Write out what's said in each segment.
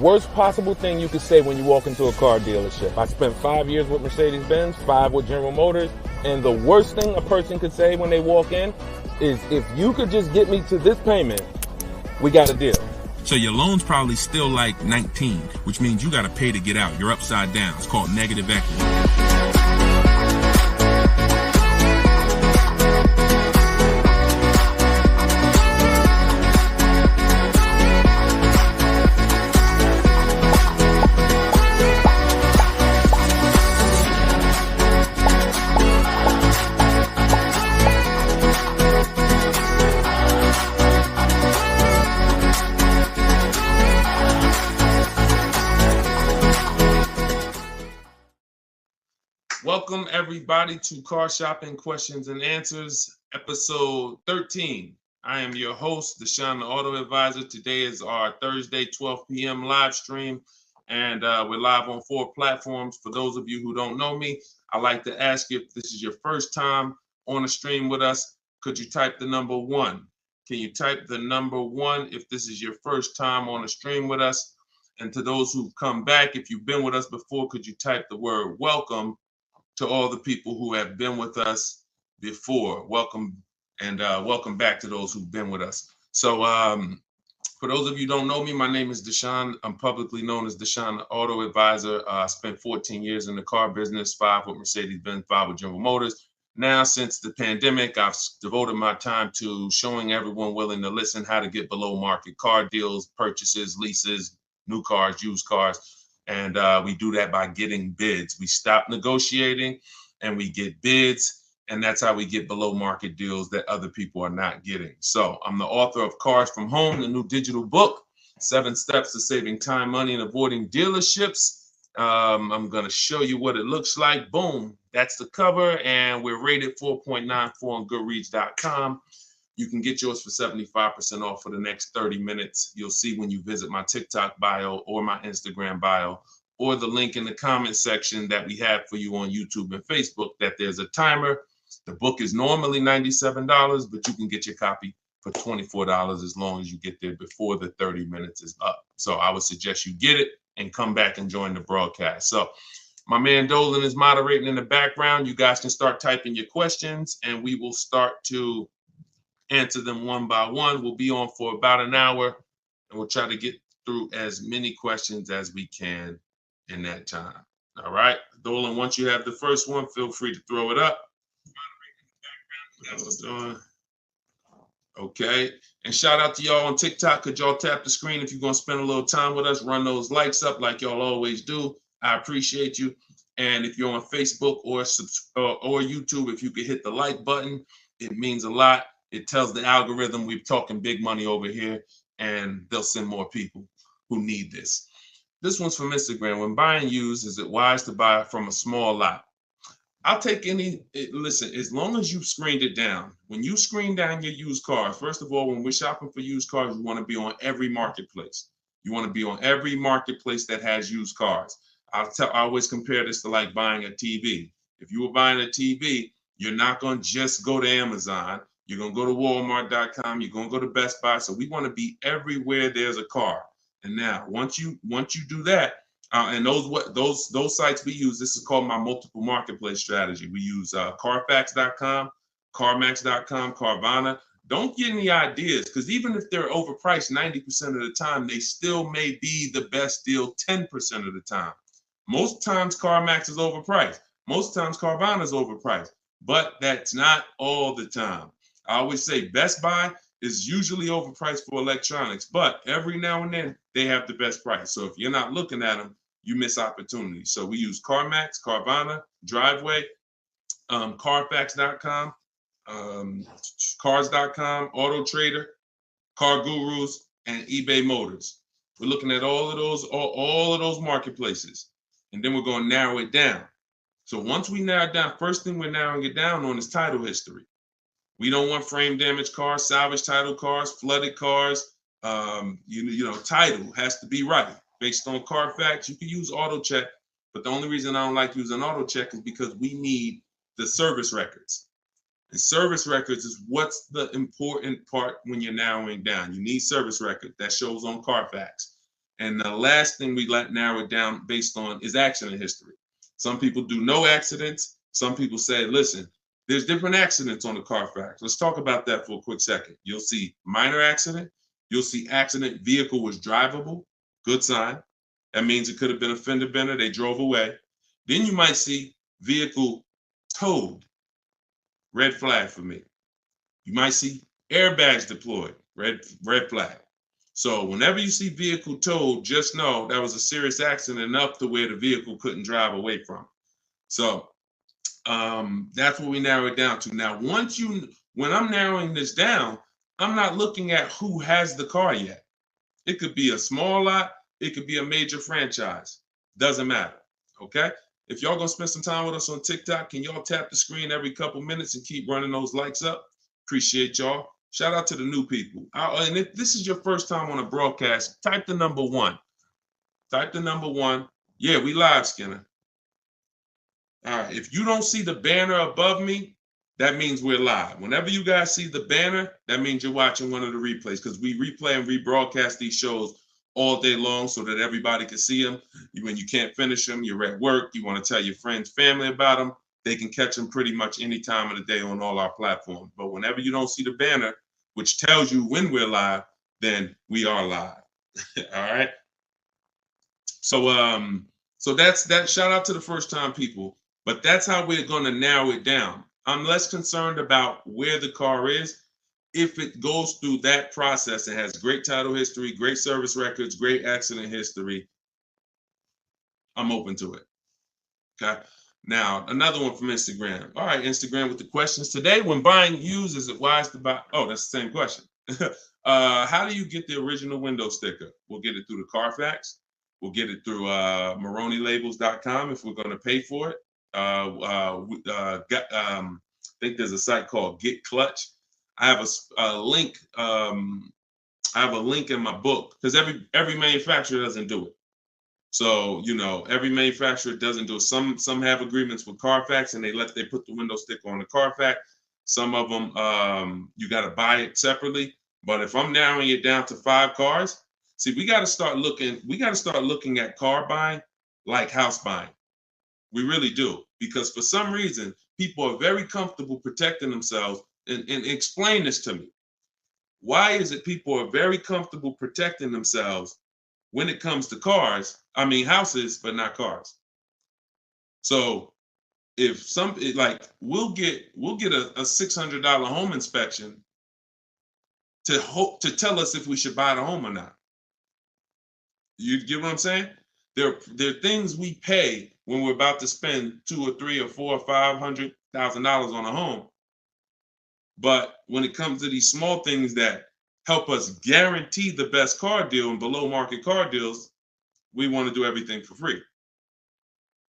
worst possible thing you could say when you walk into a car dealership. I spent 5 years with Mercedes-Benz, 5 with General Motors, and the worst thing a person could say when they walk in is, if you could just get me to this payment, we got a deal. So your loan's probably still like 19, which means you got to pay to get out. You're upside down. It's called negative equity. Welcome everybody to Car Shopping Questions and Answers, episode 13. I am your host, Deshone the Auto Advisor. Today is our Thursday, 12 p.m. live stream, and we're live on 4 platforms. For those of you who don't know me, I'd like to ask you, if this is your first time on a stream with us, could you type the number 1? Can you type the number 1 if this is your first time on a stream with us? And to those who've come back, if you've been with us before, could you type the word welcome to all the people who have been with us before? Welcome, and welcome back to those who've been with us. So for those of you who don't know me, my name is Deshone. I'm publicly known as Deshone the Auto Advisor. I spent 14 years in the car business, 5 with Mercedes-Benz, 5 with General Motors. Now, since the pandemic, I've devoted my time to showing everyone willing to listen how to get below market car deals, purchases, leases, new cars, used cars. And we do that by getting bids. We stop negotiating and we get bids. And that's how we get below market deals that other people are not getting. So I'm the author of Cars from Home, the new digital book, 7 Steps to Saving Time, Money, and Avoiding Dealerships. I'm going to show you what it looks like. Boom. That's the cover. And we're rated 4.94 on Goodreads.com. You can get yours for 75% off for the next 30 minutes. You'll see when you visit my TikTok bio or my Instagram bio or the link in the comment section that we have for you on YouTube and Facebook that there's a timer. The book is normally $97, but you can get your copy for $24 as long as you get there before the 30 minutes is up. So I would suggest you get it and come back and join the broadcast. So my man Dolan is moderating in the background. You guys can start typing your questions and we will start to answer them one by one. We'll be on for about an hour and we'll try to get through as many questions as we can in that time. All right, Dolan, once you have the first one, feel free to throw it up. Okay, and shout out to y'all on TikTok. Could y'all tap the screen if you're going to spend a little time with us? Run those likes up like y'all always do. I appreciate you. And if you're on Facebook or YouTube, if you could hit the like button, it means a lot. It tells the algorithm we're talking big money over here, and they'll send more people who need this. This one's from Instagram. When buying used, is it wise to buy from a small lot? I'll take any, listen, as long as you've screened it down. When you screen down your used cars, first of all, when we're shopping for used cars, you want to be on every marketplace. You want to be on every marketplace that has used cars. I always compare this to like buying a TV. If you were buying a TV, you're not going to just go to Amazon. You're going to go to Walmart.com. You're going to go to Best Buy. So we want to be everywhere there's a car. And now, once you do that, and those sites we use, this is called my multiple marketplace strategy. We use Carfax.com, CarMax.com, Carvana. Don't get any ideas, because even if they're overpriced 90% of the time, they still may be the best deal 10% of the time. Most times CarMax is overpriced. Most times Carvana is overpriced, but that's not all the time. I always say Best Buy is usually overpriced for electronics, but every now and then they have the best price. So if you're not looking at them, you miss opportunities. So we use CarMax, Carvana, Driveway, Carfax.com, Cars.com, Auto Trader, Car Gurus, and eBay Motors. We're looking at all of those marketplaces, and then we're going to narrow it down. So once we narrow it down, first thing we're narrowing it down on is title history. We don't want frame damaged cars, salvage title cars, flooded cars. Title has to be right. Based on Carfax, you can use auto check, but the only reason I don't like using auto check is because we need the service records. And service records is what's the important part when you're narrowing down. You need service record that shows on Carfax. And the last thing we let narrow it down based on is accident history. Some people do no accidents. Some people say, listen, there's different accidents on the Carfax. Let's talk about that for a quick second. You'll see minor accident. You'll see accident, vehicle was drivable. Good sign. That means it could have been a fender bender. They drove away. Then you might see vehicle towed. Red flag for me. You might see airbags deployed. Red flag. So whenever you see vehicle towed, just know that was a serious accident enough to where the vehicle couldn't drive away from. So that's what we narrow it down to. Now, when I'm narrowing this down, I'm not looking at who has the car yet. It could be a small lot. It could be a major franchise. Doesn't matter. Okay. If y'all gonna spend some time with us on TikTok, can y'all tap the screen every couple minutes and keep running those likes up? Appreciate y'all. Shout out to the new people. And if this is your first time on a broadcast, type the number 1. Type the number 1. Yeah, we live, Skinner. All right. If you don't see the banner above me, that means we're live. Whenever you guys see the banner, that means you're watching one of the replays, because we replay and rebroadcast these shows all day long so that everybody can see them. When you can't finish them, you're at work, you want to tell your friends, family about them, they can catch them pretty much any time of the day on all our platforms. But whenever you don't see the banner, which tells you when we're live, then we are live. All right. So that's that. Shout out to the first time people. But that's how we're going to narrow it down. I'm less concerned about where the car is. If it goes through that process, it has great title history, great service records, great accident history, I'm open to it. Okay. Now, another one from Instagram. All right, Instagram with the questions. Today, when buying used, is it wise to buy? Oh, that's the same question. How do you get the original window sticker? We'll get it through the Carfax. We'll get it through MaroneyLabels.com if we're going to pay for it. I think there's a site called Get Clutch. I have a link. I have a link in my book, because every manufacturer doesn't do it. So every manufacturer doesn't do it. Some have agreements with Carfax and they put the window sticker on the Carfax. Some of them you got to buy it separately. But if I'm narrowing it down to 5 cars, see, we got to start looking at car buying like house buying. We really do, because for some reason people are very comfortable protecting themselves. And explain this to me. Why is it people are very comfortable protecting themselves when it comes to cars? I mean houses, but not cars. So if we'll get a $600 home inspection to tell us if we should buy the home or not. You get what I'm saying? There are things we pay when we're about to spend $2 or $3 or $4 or $500,000 on a home. But when it comes to these small things that help us guarantee the best car deal and below market car deals, we want to do everything for free.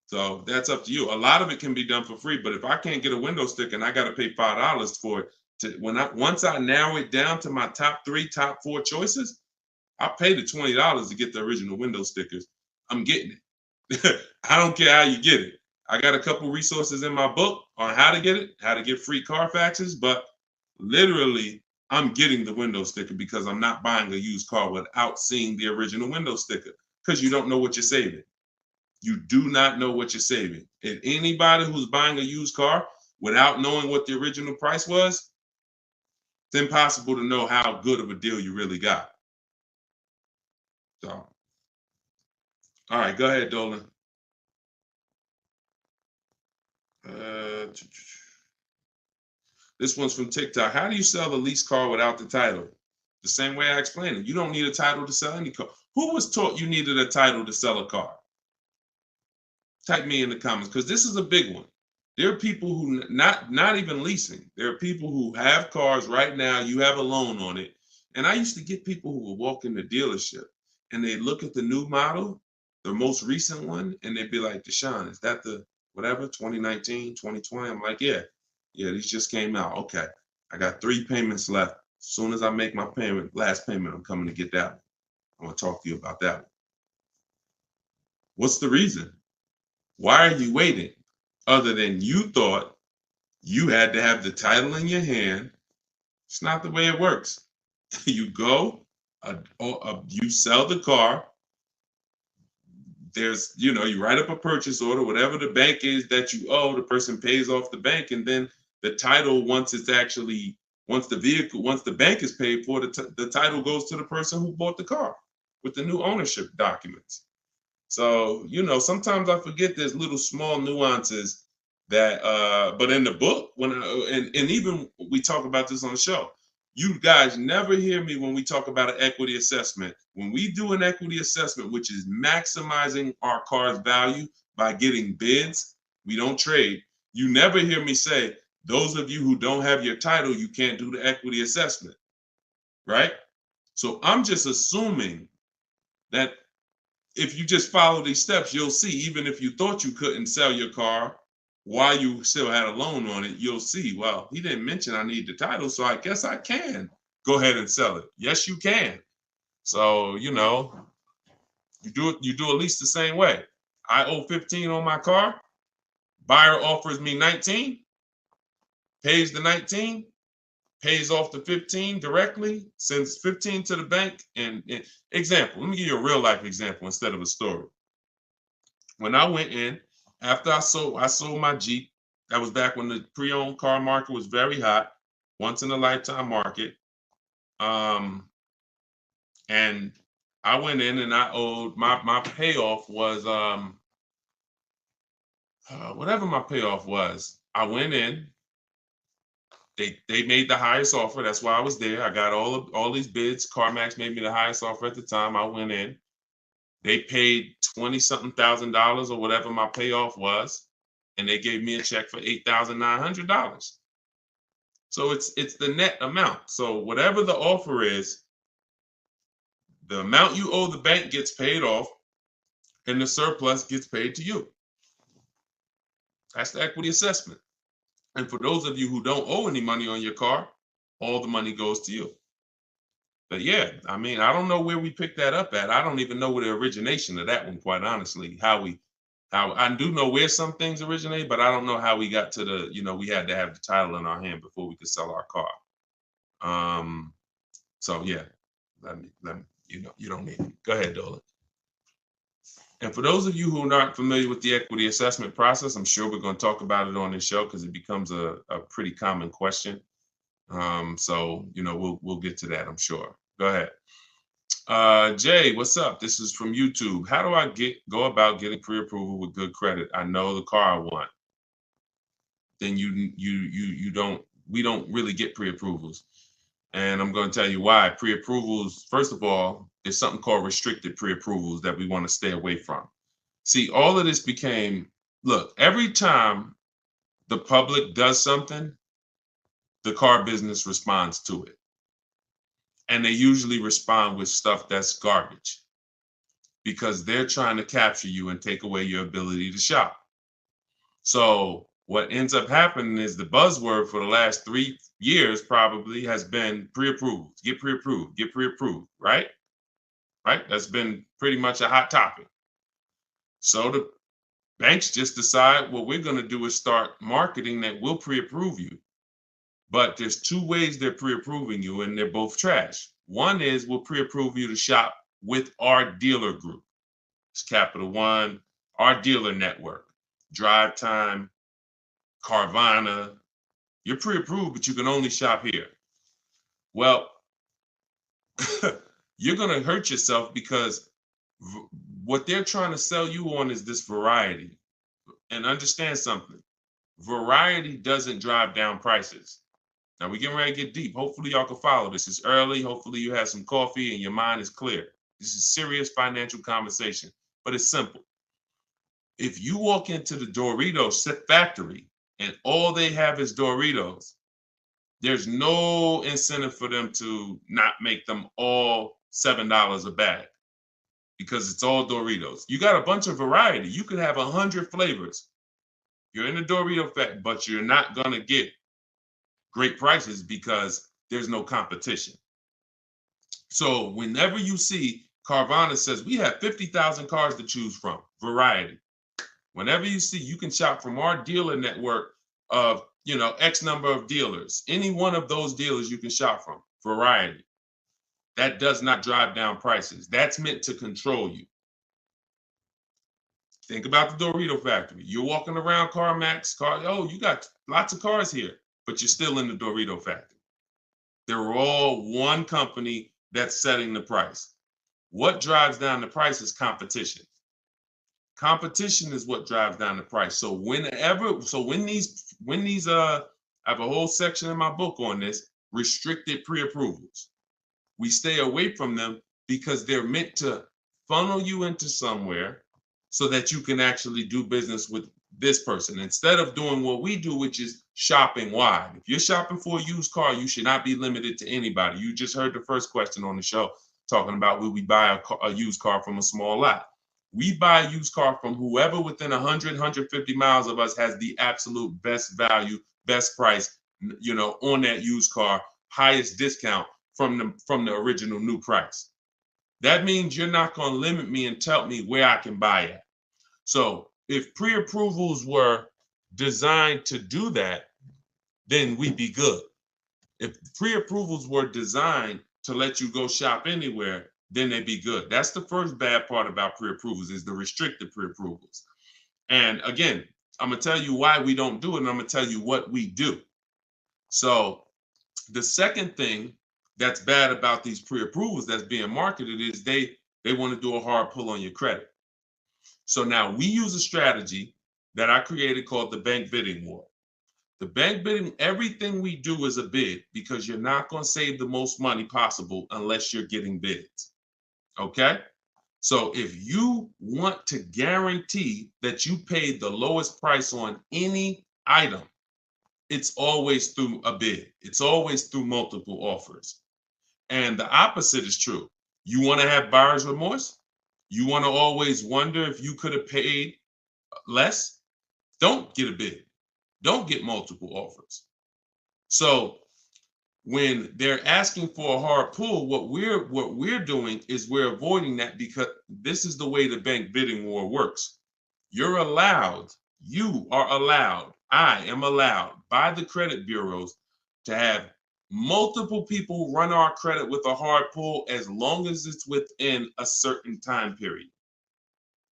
So that's up to you. A lot of it can be done for free, but if I can't get a window sticker and I got to pay $5 for it, once I narrow it down to my top 3, top 4 choices, I pay the $20 to get the original window stickers. I'm getting it. I don't care how you get it. I got a couple resources in my book on how to get it, how to get free Carfaxes, but literally I'm getting the window sticker because I'm not buying a used car without seeing the original window sticker, because you don't know what you're saving. You do not know what you're saving. And anybody who's buying a used car without knowing what the original price was, it's impossible to know how good of a deal you really got. So, all right, go ahead, Dolan. This one's from TikTok. How do you sell a lease car without the title? The same way I explained it. You don't need a title to sell any car. Who was taught you needed a title to sell a car? Type me in the comments, because this is a big one. There are people who not even leasing. There are people who have cars right now. You have a loan on it. And I used to get people who would walk in the dealership and they look at the new model, the most recent one, and they'd be like, Deshone, is that the whatever, 2019, 2020? I'm like, yeah, these just came out. Okay, I got 3 payments left. As soon as I make my last payment, I'm coming to get that one. I want to talk to you about that one. What's the reason? Why are you waiting? Other than you thought you had to have the title in your hand. It's not the way it works. You go, you sell the car, there's, you write up a purchase order, whatever the bank is that you owe, the person pays off the bank, and then the title, once the bank is paid for, the title goes to the person who bought the car with the new ownership documents. So, sometimes I forget there's little small nuances that, but in the book, and even we talk about this on the show, you guys never hear me when we talk about an equity assessment. When we do an equity assessment, which is maximizing our car's value by getting bids, we don't trade. You never hear me say, those of you who don't have your title, you can't do the equity assessment, right? So I'm just assuming that if you just follow these steps, you'll see, even if you thought you couldn't sell your car while you still had a loan on it, you'll see, well, he didn't mention I need the title, so I guess I can go ahead and sell it. Yes, you can. So, you do at least the same way. I owe 15 on my car. Buyer offers me 19, pays the 19, pays off the 15 directly, sends 15 to the bank. And example, let me give you a real life example instead of a story. When I went in, after I sold my Jeep, that was back when the pre-owned car market was very hot, once in a lifetime market. And I went in and I owed my payoff was whatever my payoff was. I went in. They made the highest offer. That's why I was there. I got all these bids. CarMax made me the highest offer at the time. I went in. They paid $20-something thousand or whatever my payoff was, and they gave me a check for $8,900. So it's the net amount. So whatever the offer is, the amount you owe the bank gets paid off, and the surplus gets paid to you. That's the equity assessment. And for those of you who don't owe any money on your car, all the money goes to you. But yeah, I mean, I don't know where we picked that up at. I don't even know where the origination of that one, quite honestly. How I do know where some things originate, but I don't know how we got to we had to have the title in our hand before we could sell our car. So yeah, let me, you don't need it. Go ahead, Dolan. And for those of you who are not familiar with the equity assessment process, I'm sure we're going to talk about it on this show because it becomes a pretty common question. So we'll get to that, I'm sure. Go ahead. Jay, what's up? This is from YouTube. How do I go about getting pre-approval with good credit? I know the car I want. Then we don't really get pre-approvals. And I'm going to tell you why. Pre-approvals, first of all, there's something called restricted pre-approvals that we want to stay away from. See, all of this became, look, every time the public does something, the car business responds to it. And they usually respond with stuff that's garbage because they're trying to capture you and take away your ability to shop. So what ends up happening is the buzzword for the last 3 years probably has been pre-approved, get pre-approved, right? Right? That's been pretty much a hot topic. So the banks just decide what we're going to do is start marketing that we'll pre-approve you. But there's 2 ways they're pre-approving you, and they're both trash. One is we'll pre-approve you to shop with our dealer group. It's Capital One, our dealer network, Drive Time, Carvana. You're pre-approved, but you can only shop here. Well, you're going to hurt yourself because what they're trying to sell you on is this variety. And understand something. Variety doesn't drive down prices. Now we're getting ready to get deep. Hopefully y'all can follow this. It's early. Hopefully you have some coffee and your mind is clear. This is serious financial conversation, but it's simple. If you walk into the Doritos factory and all they have is Doritos, there's no incentive for them to not make them all $7 a bag because it's all Doritos. You got a bunch of variety. You could have 100 flavors. You're in the Dorito factory, but you're not going to get great prices because there's no competition. So whenever you see Carvana says we have 50,000 cars to choose from, variety. Whenever you see, you can shop from our dealer network of, X number of dealers. Any one of those dealers you can shop from, variety. That does not drive down prices. That's meant to control you. Think about the Dorito factory. You're walking around CarMax, oh, you got lots of cars here, but you're still in the Dorito factory. They're all one company that's setting the price. What drives down the price is competition. Competition is what drives down the price. So when these I have a whole section in my book on this, restricted pre-approvals. We stay away from them because they're meant to funnel you into somewhere so that you can actually do business with this person instead of doing what we do, which is shopping wide. If you're shopping for a used car, you should not be limited to anybody. You just heard the first question on the show talking about will we buy a used car from a small lot. We buy a used car from whoever within 100, 150 miles of us has the absolute best value, best price, on that used car, highest discount from the original new price. That means you're not going to limit me and tell me where I can buy it. So if pre-approvals were designed to do that, then we'd be good. If pre-approvals were designed to let you go shop anywhere, then they'd be good. That's the first bad part about pre-approvals is the restricted pre-approvals. And again, I'm going to tell you why we don't do it, and I'm going to tell you what we do. So the second thing that's bad about these pre-approvals that's being marketed is they want to do a hard pull on your credit. So now we use a strategy that I created called the bank bidding war. The bank bidding, everything we do is a bid because you're not going to save the most money possible unless you're getting bids. Okay? So if you want to guarantee that you paid the lowest price on any item, it's always through a bid. It's always through multiple offers. And the opposite is true. You want to have buyer's remorse? You want to always wonder if you could have paid less? Don't get a bid. Don't get multiple offers. So when they're asking for a hard pull, what we're doing is we're avoiding that because this is the way the bank bidding war works. You are allowed, I am allowed by the credit bureaus to have multiple people run our credit with a hard pull as long as it's within a certain time period.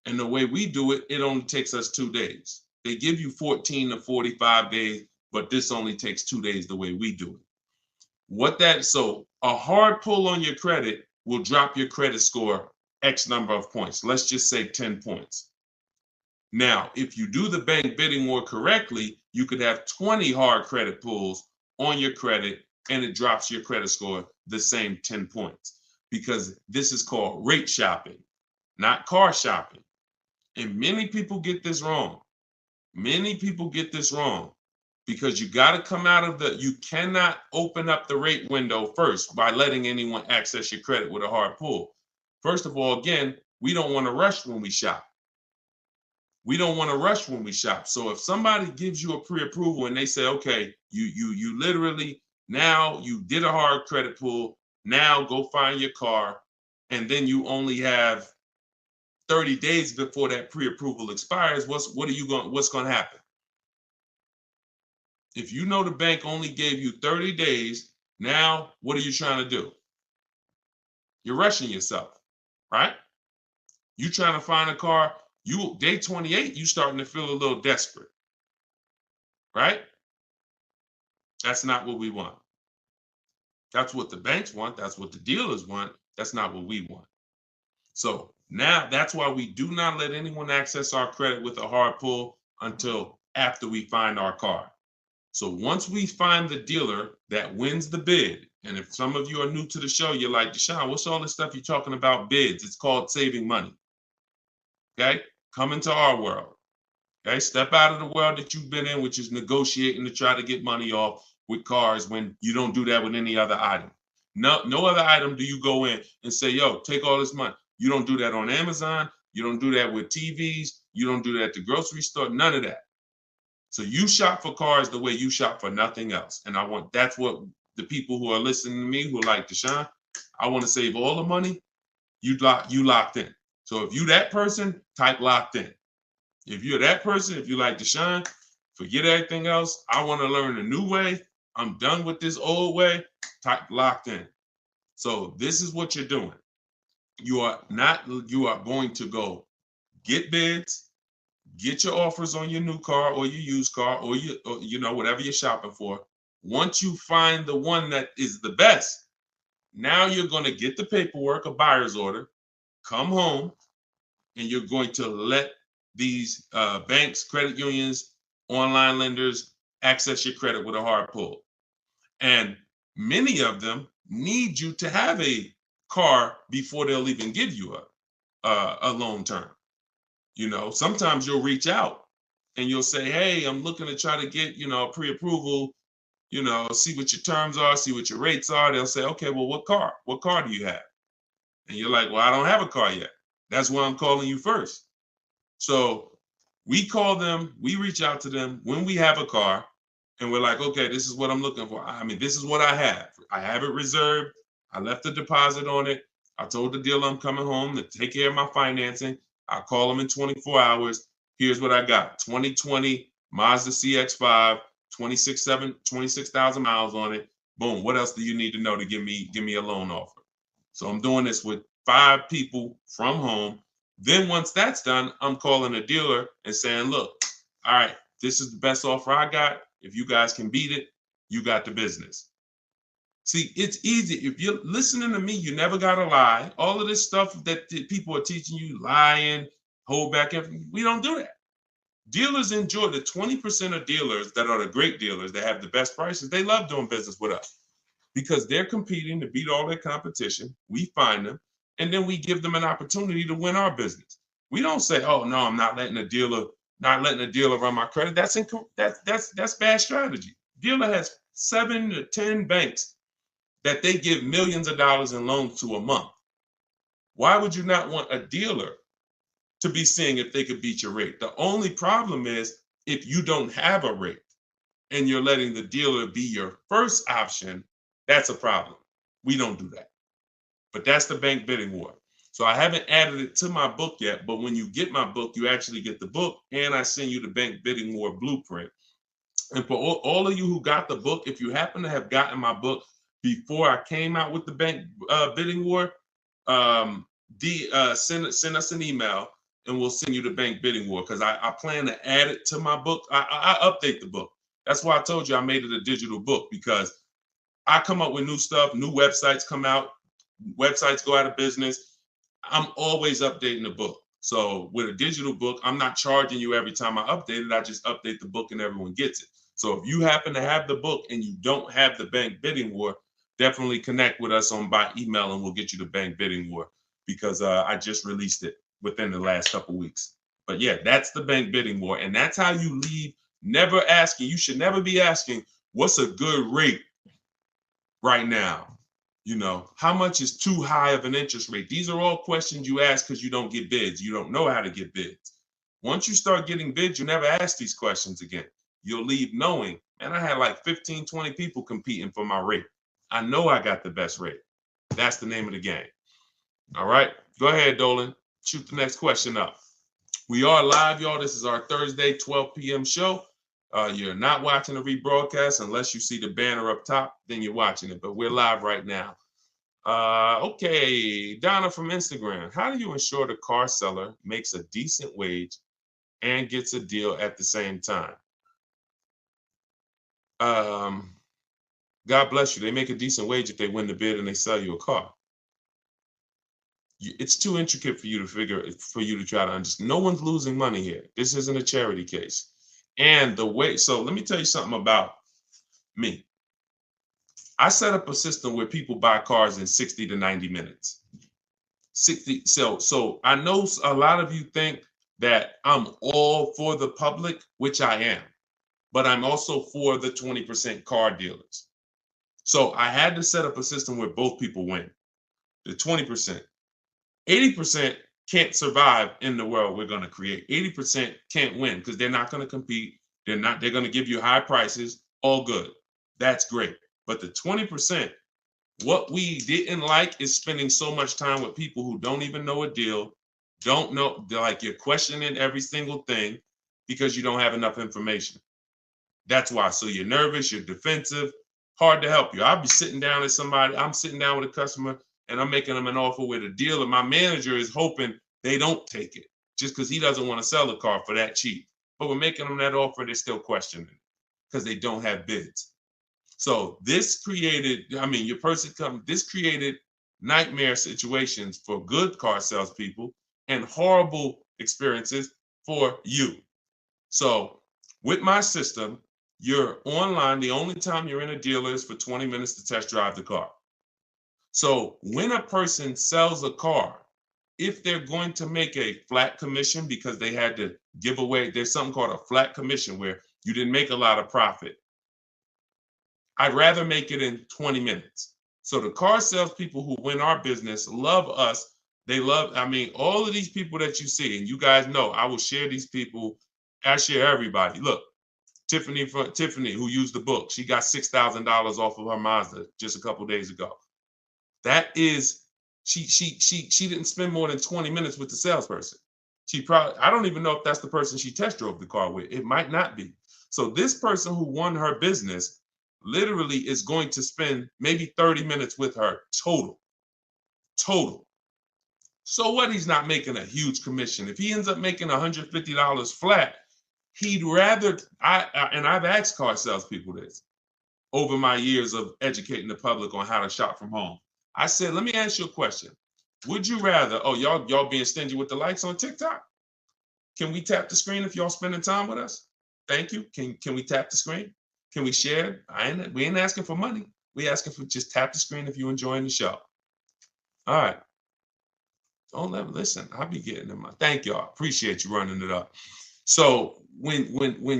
And the way we do it, it only takes us 2 days. They give you 14 to 45 days, but this only takes 2 days the way we do it. So a hard pull on your credit will drop your credit score X number of points. Let's just say 10 points. Now, if you do the bank bidding war correctly, you could have 20 hard credit pulls on your credit and it drops your credit score the same 10 points because this is called rate shopping, not car shopping. And many people get this wrong. Many people get this wrong because you got to come out of you cannot open up the rate window first by letting anyone access your credit with a hard pull. First of all, again, we don't want to rush when we shop. We don't want to rush when we shop. So if somebody gives you a pre-approval and they say, okay, you literally, now you did a hard credit pull, now go find your car, and then you only have 30 days before that pre-approval expires, what's going to happen? If you know the bank only gave you 30 days, now what are you trying to do? You're rushing yourself, right? You trying to find a car, day 28, you starting to feel a little desperate, right? That's not what we want. That's what the banks want. That's what the dealers want. That's not what we want. So now that's why we do not let anyone access our credit with a hard pull until after we find our car. So once we find the dealer that wins the bid, and if some of you are new to the show, you're like, Deshone, what's all this stuff you're talking about bids? It's called saving money. Okay, come into our world. Okay, step out of the world that you've been in, which is negotiating to try to get money off with cars when you don't do that with any other item. No other item do you go in and say, yo, take all this money. You don't do that on Amazon. You don't do that with TVs. You don't do that at the grocery store. None of that. So you shop for cars the way you shop for nothing else. And that's what the people who are listening to me who are like, Deshone, I want to save all the money. You locked in. So if you that person, type locked in. If you're that person, if you like Deshone, forget everything else. I want to learn a new way. I'm done with this old way. Type locked in. So this is what you're doing. You are going to go get bids. get your offers on your new car or your used car or whatever you're shopping for. Once you find the one that is the best, now you're going to get the paperwork, a buyer's order, come home, and you're going to let these banks, credit unions, online lenders access your credit with a hard pull. And many of them need you to have a car before they'll even give you a loan term. Sometimes you'll reach out and you'll say, hey, I'm looking to try to get, pre-approval, see what your terms are, see what your rates are. They'll say, okay, well, what car do you have? And you're like, well, I don't have a car yet. That's why I'm calling you first. So we call them, we reach out to them when we have a car, and we're like, okay, this is what I'm looking for. I mean, this is what I have. I have it reserved. I left a deposit on it. I told the dealer I'm coming home to take care of my financing. I'll call them in 24 hours. Here's what I got. 2020 Mazda CX-5, 26,000 miles on it. Boom. What else do you need to know to give me a loan offer? So I'm doing this with 5 people from home. Then once that's done, I'm calling a dealer and saying, look, all right, this is the best offer I got. If you guys can beat it, you got the business. See, it's easy. If you're listening to me, you never got to lie. All of this stuff that people are teaching you, lying, hold back, we don't do that. Dealers enjoy the 20% of dealers that are the great dealers that have the best prices. They love doing business with us because they're competing to beat all their competition. We find them, and then we give them an opportunity to win our business. We don't say, oh, no, I'm not letting a dealer run my credit. That's bad strategy. Dealer has 7 to 10 banks that they give millions of dollars in loans to a month. Why would you not want a dealer to be seeing if they could beat your rate? The only problem is if you don't have a rate and you're letting the dealer be your first option, that's a problem. We don't do that. But that's the bank bidding war. So I haven't added it to my book yet, but when you get my book, you actually get the book, and I send you the bank bidding war blueprint. And for all of you who got the book, if you happen to have gotten my book before I came out with the bank bidding war, send us an email and we'll send you the bank bidding war, because I plan to add it to my book. I update the book. That's why I told you I made it a digital book, because I come up with new stuff, new websites come out, websites go out of business. I'm always updating the book. So with a digital book, I'm not charging you every time I update it. I just update the book and everyone gets it. So if you happen to have the book and you don't have the bank bidding war, definitely connect with us by email and we'll get you the bank bidding war, because I just released it within the last couple weeks. But yeah, that's the bank bidding war. And that's how you leave never asking. You should never be asking, what's a good rate right now? How much is too high of an interest rate? These are all questions you ask because you don't get bids. You don't know how to get bids. Once you start getting bids, you never ask these questions again. You'll leave knowing, man, I had like 15, 20 people competing for my rate. I know I got the best rate. That's the name of the game. All right, go ahead, Dolan. Shoot the next question up. We are live, y'all. This is our Thursday, 12 p.m. show. You're not watching the rebroadcast unless you see the banner up top, then you're watching it. But we're live right now. Okay, Donna from Instagram. How do you ensure the car seller makes a decent wage and gets a deal at the same time? God bless you. They make a decent wage if they win the bid and they sell you a car. It's too intricate for you to try to understand. No one's losing money here. This isn't a charity case. And so let me tell you something about me. I set up a system where people buy cars in 60 to 90 minutes. So I know a lot of you think that I'm all for the public, which I am, but I'm also for the 20% car dealers. So I had to set up a system where both people win. The 20%. 80% can't survive in the world we're going to create. 80% can't win because they're not going to compete. They're going to give you high prices. All good. That's great. But the 20%, what we didn't like is spending so much time with people who don't even know a deal, don't know, like you're questioning every single thing because you don't have enough information. That's why. So you're nervous, you're defensive, hard to help you. I'll be sitting down with somebody, I'm sitting down with a customer and I'm making them an offer with a deal, and my manager is hoping they don't take it just because he doesn't want to sell a car for that cheap. But we're making them that offer, they're still questioning it because they don't have bids. So this created, this created nightmare situations for good car salespeople and horrible experiences for you. So with my system, you're online. The only time you're in a dealer is for 20 minutes to test drive the car. So when a person sells a car, if they're going to make a flat commission because they had to give away, there's something called a flat commission where you didn't make a lot of profit. I'd rather make it in 20 minutes. So the car salespeople who win our business love us. They love, all of these people that you see, and you guys know, I will share these people. I share everybody. Look, Tiffany, who used the book, she got $6,000 off of her Mazda just a couple days ago. That is, she didn't spend more than 20 minutes with the salesperson. I don't even know if that's the person she test drove the car with. It might not be. So this person who won her business literally is going to spend maybe 30 minutes with her total. So what? He's not making a huge commission. If he ends up making $150 flat, he'd rather, and I've asked car salespeople this over my years of educating the public on how to shop from home. I said, let me ask you a question. Would you rather, y'all being stingy with the likes on TikTok? Can we tap the screen if y'all spending time with us? Thank you. Can we tap the screen? Can we share? We ain't asking for money. We asking for just tap the screen if you're enjoying the show. All right. Don't let me listen. I'll be getting them. Thank y'all. Appreciate you running it up. So when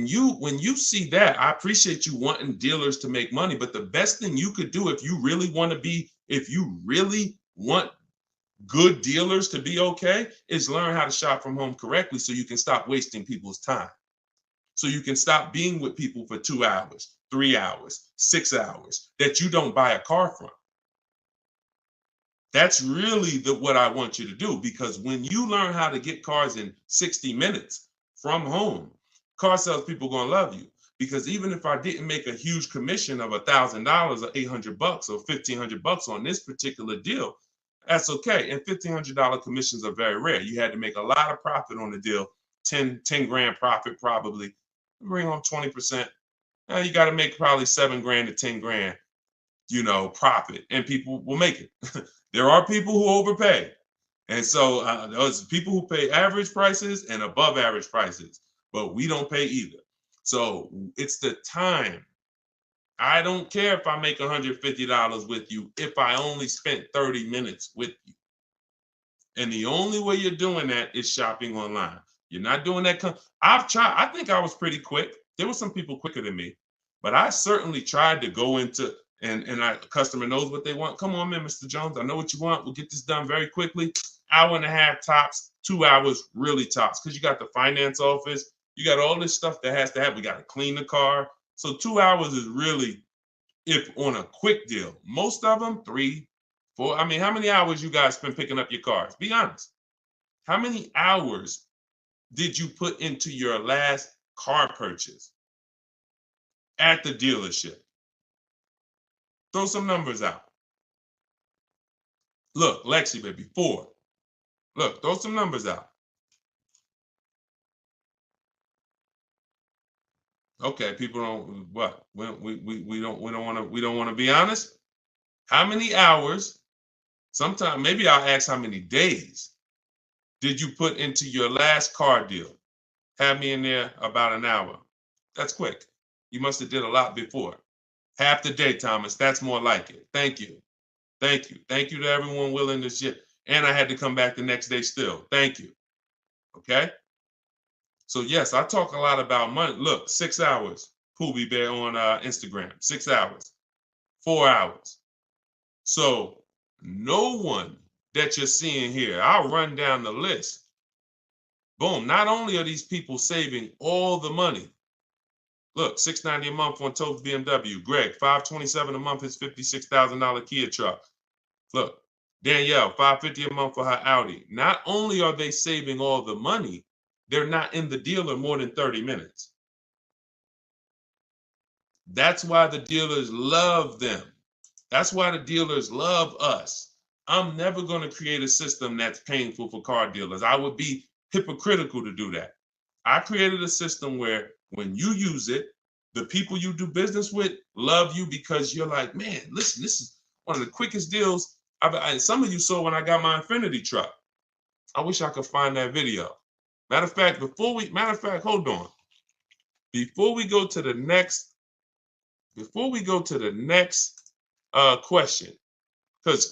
you see that, I appreciate you wanting dealers to make money. But the best thing you could do if you really want good dealers to be okay is learn how to shop from home correctly so you can stop wasting people's time. So you can stop being with people for 2 hours, 3 hours, 6 hours that you don't buy a car from. That's really what I want you to do, because when you learn how to get cars in 60 minutes from home, car salespeople are gonna love you. Because even if I didn't make a huge commission of $1,000 or $800 or $1,500 on this particular deal, that's okay. And $1,500 commissions are very rare. You had to make a lot of profit on the deal, 10 grand profit probably. Bring home 20%. Now you got to make probably 7 grand to 10 grand, profit, and people will make it. There are people who overpay. And so there's people who pay average prices and above average prices, but we don't pay either. So it's the time. I don't care if I make $150 with you if I only spent 30 minutes with you. And the only way you're doing that is shopping online. You're not doing that. I've tried. I think I was pretty quick. There were some people quicker than me, but I certainly tried to go into, and a customer knows what they want. Come on, man, Mr. Jones. I know what you want. We'll get this done very quickly. Hour and a half tops, 2 hours really tops, because you got the finance office. You got all this stuff that has to happen. We got to clean the car. So 2 hours is really, if on a quick deal. Most of them, 3, 4. How many hours you guys spend picking up your cars? Be honest. How many hours did you put into your last car purchase at the dealership? Throw some numbers out. Look, Lexi, baby, 4. Look, throw some numbers out. Okay, people don't what? We don't want to be honest. How many hours? Sometimes maybe I'll ask how many days did you put into your last car deal? Have me in there about an hour. That's quick. You must have did a lot before. Half the day, Thomas. That's more like it. Thank you. Thank you. Thank you to everyone willing to share. And I had to come back the next day still. Thank you. Okay. So yes, I talk a lot about money. Look, 6 hours. Poobie Bear on Instagram. 6 hours. 4 hours. So no one that you're seeing here, I'll run down the list. Boom. Not only are these people saving all the money. Look, $690 a month on Totes BMW. Greg, $527 a month, his $56,000 Kia truck. Look, Danielle, $550 a month for her Audi. Not only are they saving all the money, they're not in the dealer more than 30 minutes. That's why the dealers love them. That's why the dealers love us. I'm never going to create a system that's painful for car dealers. I would be hypocritical to do that. I created a system where when you use it, the people you do business with love you because you're like, man, listen, this is one of the quickest deals. Some of you saw when I got my Infinity truck. I wish I could find that video. Matter of fact, hold on. Before we go to the next question, because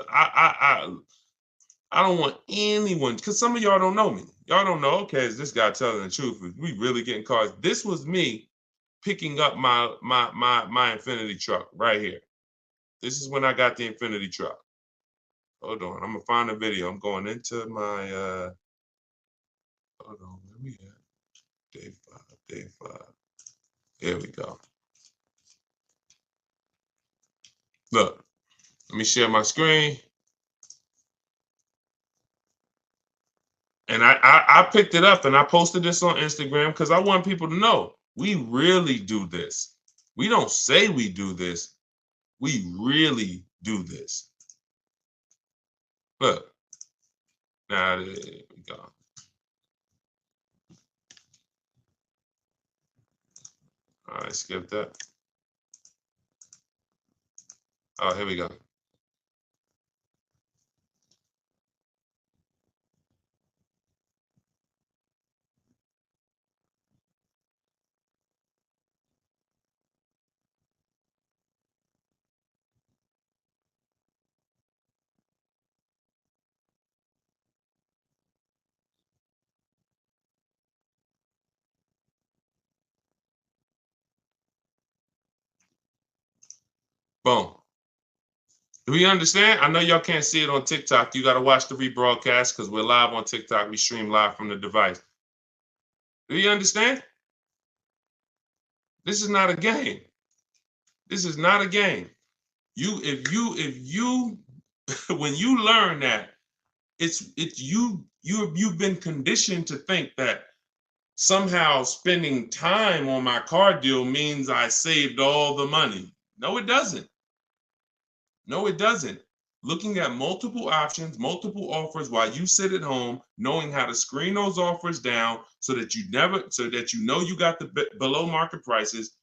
I don't want anyone, because some of y'all don't know me. Y'all don't know, okay, is this guy telling the truth? We really getting cars? This was me picking up my Infinity truck right here. This is when I got the Infinity truck. Hold on, I'm gonna find a video. I'm going into my hold on, where we at? Day five. Here we go. Look, let me share my screen. And I picked it up and I posted this on Instagram because I want people to know we really do this. We don't say we do this. We really do this. Look. Now, there we go. All right, skip that. Oh, here we go. Boom. Do we understand? I know y'all can't see it on TikTok. You got to watch the rebroadcast because we're live on TikTok. We stream live from the device. Do you understand? This is not a game. This is not a game. If you when you learn that you've been conditioned to think that somehow spending time on my car deal means I saved all the money. No, it doesn't. No, it doesn't. Looking at multiple options, multiple offers while you sit at home, knowing how to screen those offers down so that you know you got the below market prices.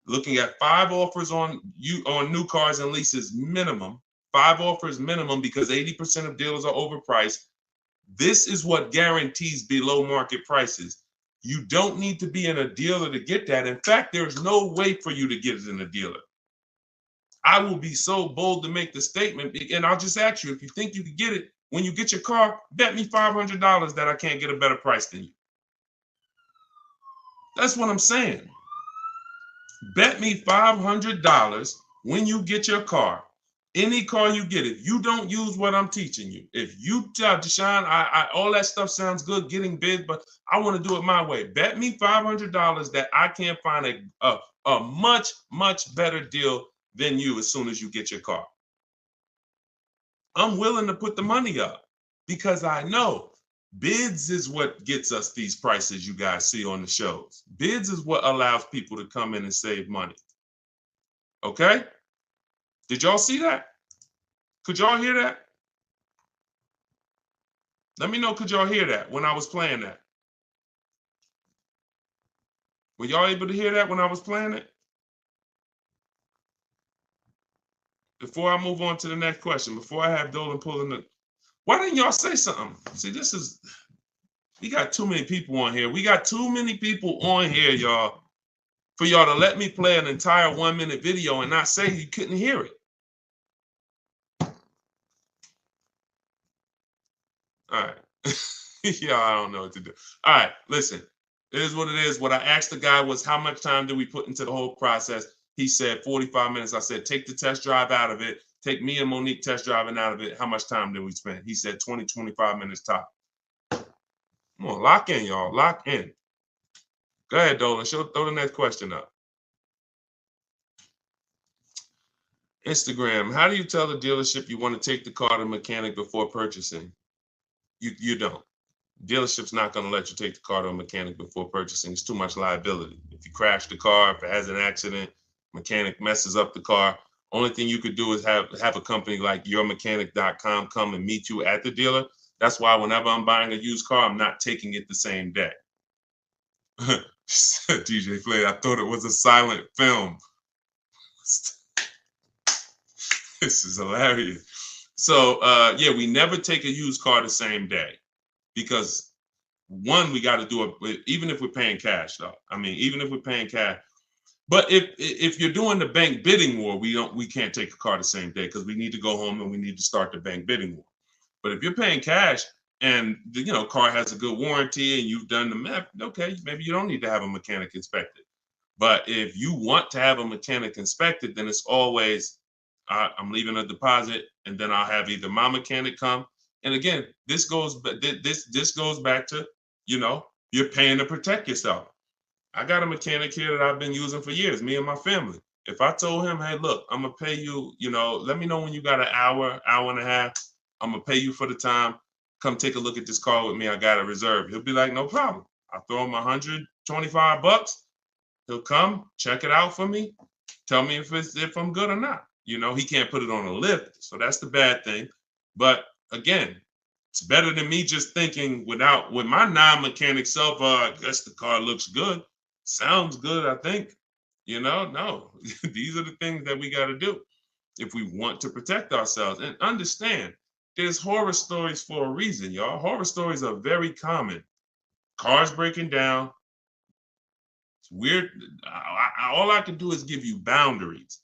Looking at 5 offers on new cars and leases minimum, 5 offers minimum because 80% of dealers are overpriced. This is what guarantees below market prices. You don't need to be in a dealer to get that. In fact, there's no way for you to get it in a dealer. I will be so bold to make the statement, and I'll just ask you, if you think you can get it, when you get your car, bet me $500 that I can't get a better price than you. That's what I'm saying. Bet me $500 when you get your car, any car you get, if you don't use what I'm teaching you, if you tell Deshone, all that stuff sounds good, getting big, but I want to do it my way. Bet me $500 that I can't find a much, much better deal than you as soon as you get your car. I'm willing to put the money up because I know bids is what gets us these prices you guys see on the shows. Bids is what allows people to come in and save money. Okay? Did y'all see that? Could y'all hear that? Let me know, could y'all hear that when I was playing that? Were y'all able to hear that when I was playing it? Before I move on to the next question, before I have Dolan pulling the... Why didn't y'all say something? See, we got too many people on here. We got too many people on here, y'all, for y'all to let me play an entire 1-minute video and not say you couldn't hear it. All right. Yeah, I don't know what to do. All right, listen. It is what it is. What I asked the guy was, how much time did we put into the whole process? He said 45 minutes. I said, take the test drive out of it. Take me and Monique test driving out of it. How much time did we spend? He said 20, 25 minutes top. Come on, lock in, y'all. Lock in. Go ahead, Dolan. Throw the next question up. Instagram. How do you tell the dealership you want to take the car to the mechanic before purchasing? You don't. Dealership's not going to let you take the car to a mechanic before purchasing. It's too much liability. If you crash the car, if it has an accident, mechanic messes up the car, only thing you could do is have a company like yourmechanic.com come and meet you at the dealer. That's why whenever I'm buying a used car, I'm not taking it the same day. DJ Flay, I thought it was a silent film. This is hilarious. So yeah, we never take a used car the same day because one, we got to do it even if we're paying cash though. I mean, even if we're paying cash. But if you're doing the bank bidding war, we can't take a car the same day because we need to go home and we need to start the bank bidding war. But if you're paying cash and the car has a good warranty and you've done the math, okay, maybe you don't need to have a mechanic inspected. But if you want to have a mechanic inspected, then it's always I'm leaving a deposit and then I'll have either my mechanic come. And again, this goes back to you're paying to protect yourself. I got a mechanic here that I've been using for years, me and my family. If I told him, hey, look, I'm gonna pay you, let me know when you got an hour and a half. I'm gonna pay you for the time. Come take a look at this car with me. I got a reserve. He'll be like, no problem. I throw him $125. He'll come, check it out for me, tell me if I'm good or not. He can't put it on a lift, so that's the bad thing. But again, it's better than me just thinking with my non-mechanic self, I guess the car looks good. Sounds good, I think. No, these are the things that we got to do if we want to protect ourselves. And understand, there's horror stories for a reason, y'all. Horror stories are very common. Cars breaking down. It's weird. All I can do is give you boundaries.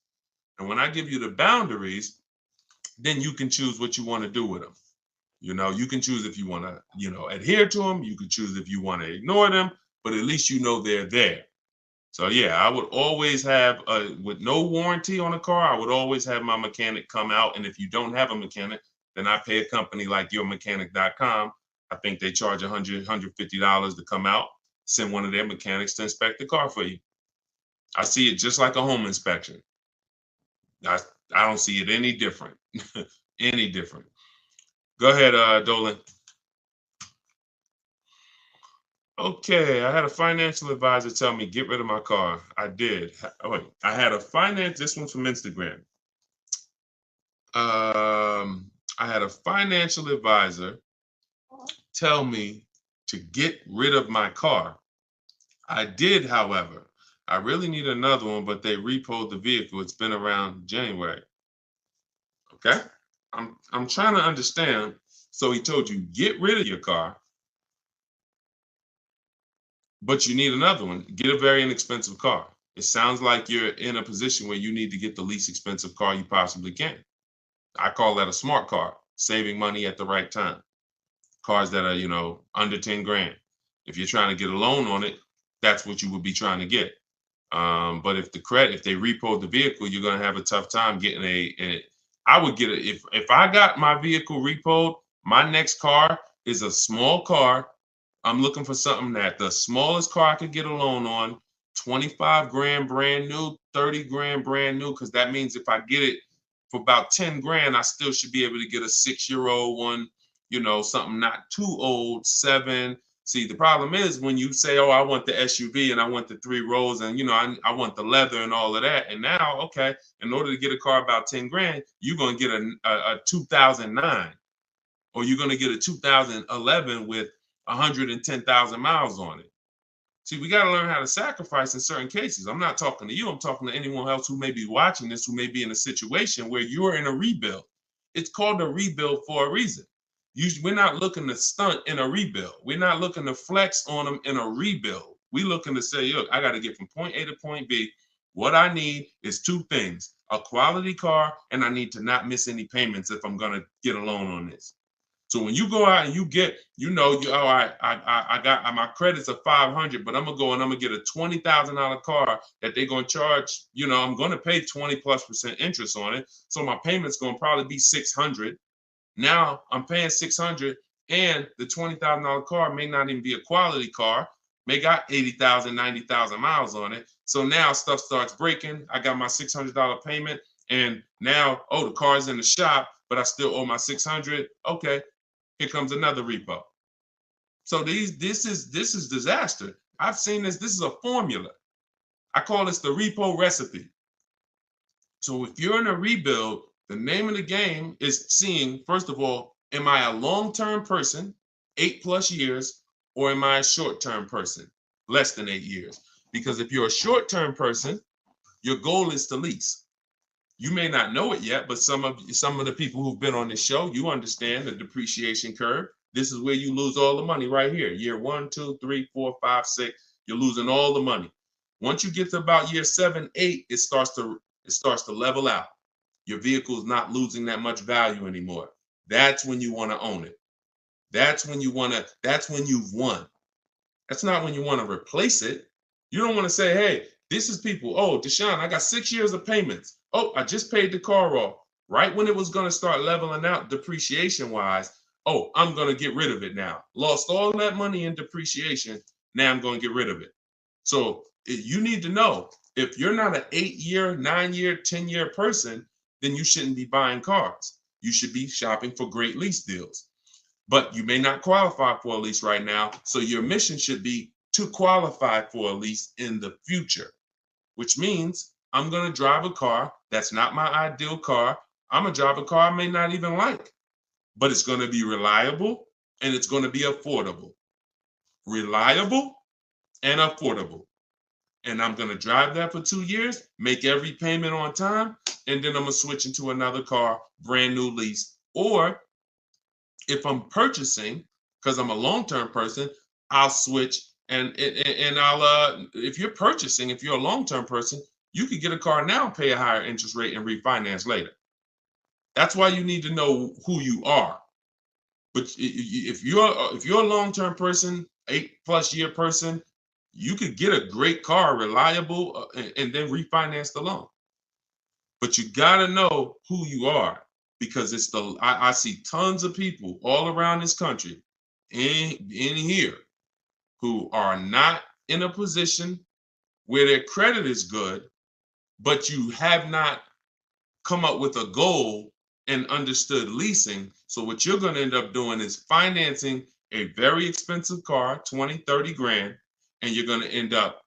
And when I give you the boundaries, then you can choose what you want to do with them. You can choose if you want to, adhere to them. You can choose if you want to ignore them, but at least they're there. So yeah, I would always have, with no warranty on a car, I would always have my mechanic come out. And if you don't have a mechanic, then I pay a company like yourmechanic.com. I think they charge $100, $150 to come out, send one of their mechanics to inspect the car for you. I see it just like a home inspection. I don't see it any different. Any different. Go ahead, Dolan. Okay, I had a financial advisor tell me get rid of my car. I did. Oh, wait, I had this one's from Instagram. I had a financial advisor tell me to get rid of my car. I did, however. I really need another one, but they repoed the vehicle. It's been around January. Okay, I'm trying to understand. So he told you get rid of your car, but you need another one. Get a very inexpensive car. It sounds like you're in a position where you need to get the least expensive car you possibly can. I call that a smart car, saving money at the right time. Cars that are, under 10 grand. If you're trying to get a loan on it, that's what you would be trying to get. But if they repo the vehicle, you're going to have a tough time getting I would get it. If I got my vehicle repoed, my next car is a small car. I'm looking for something that the smallest car I could get a loan on, 25 grand brand new, 30 grand brand new, because that means if I get it for about 10 grand, I still should be able to get a 6-year-old one, something not too old, 7. See, the problem is when you say, oh, I want the SUV and I want the 3 rows and, I want the leather and all of that. And now, okay, in order to get a car about 10 grand, you're going to get a 2009 or you're going to get a 2011 with 110,000 miles on it. See, we got to learn how to sacrifice in certain cases. I'm not talking to you. I'm talking to anyone else who may be watching this, who may be in a situation where you're in a rebuild. It's called a rebuild for a reason. We're not looking to stunt in a rebuild. We're not looking to flex on them in a rebuild. We're looking to say, look, I got to get from point A to point B. What I need is 2 things, a quality car, and I need to not miss any payments if I'm going to get a loan on this. So when you go out and you get, I got my credits are 500, but I'm gonna go and I'm gonna get a $20,000 car that they're gonna charge. I'm gonna pay 20+% interest on it, so my payment's gonna probably be 600. Now I'm paying 600, and the $20,000 car may not even be a quality car. May got 80,000, 90,000 miles on it. So now stuff starts breaking. I got my $600 payment, and now the car's in the shop, but I still owe my 600. Okay. Here comes another repo. So this is disaster. I've seen this. This is a formula. I call this the repo recipe. So if you're in a rebuild, the name of the game is seeing, first of all, Am I a long-term person, 8+ years, or am I a short-term person, less than 8 years? Because if you're a short-term person, your goal is to lease. You may not know it yet, but some of the people who've been on this show, you understand the depreciation curve. This is where you lose all the money right here. Year 1, 2, 3, 4, 5, 6, you're losing all the money. Once you get to about year 7, 8, it starts to level out. Your vehicle is not losing that much value anymore. That's when you want to own it. That's when you've won. That's not when you want to replace it. You don't want to say, hey, this is people. Oh, Deshone, I got 6 years of payments. Oh, I just paid the car off. Right when it was going to start leveling out depreciation wise. Oh, I'm going to get rid of it now. Lost all that money in depreciation. Now I'm going to get rid of it. So you need to know, if you're not an 8-year, 9-year, 10-year person, then you shouldn't be buying cars. You should be shopping for great lease deals. But you may not qualify for a lease right now. So your mission should be to qualify for a lease in the future, which means I'm going to drive a car that's not my ideal car. I'm going to drive a car I may not even like, but it's going to be reliable and it's going to be affordable. Reliable and affordable. And I'm going to drive that for 2 years, make every payment on time, and then I'm going to switch into another car, brand new lease. Or if I'm purchasing, because I'm a long-term person, I'll switch and I'll if you're purchasing, if you're a long-term person, you could get a car now, pay a higher interest rate, and refinance later. That's why you need to know who you are. But if you're a long-term person, 8+ year person, you could get a great car, reliable, and then refinance the loan. But you got to know who you are, because I see tons of people all around this country in here who are not in a position where their credit is good, but you have not come up with a goal and understood leasing. So what you're going to end up doing is financing a very expensive car, 20, 30 grand, and you're going to end up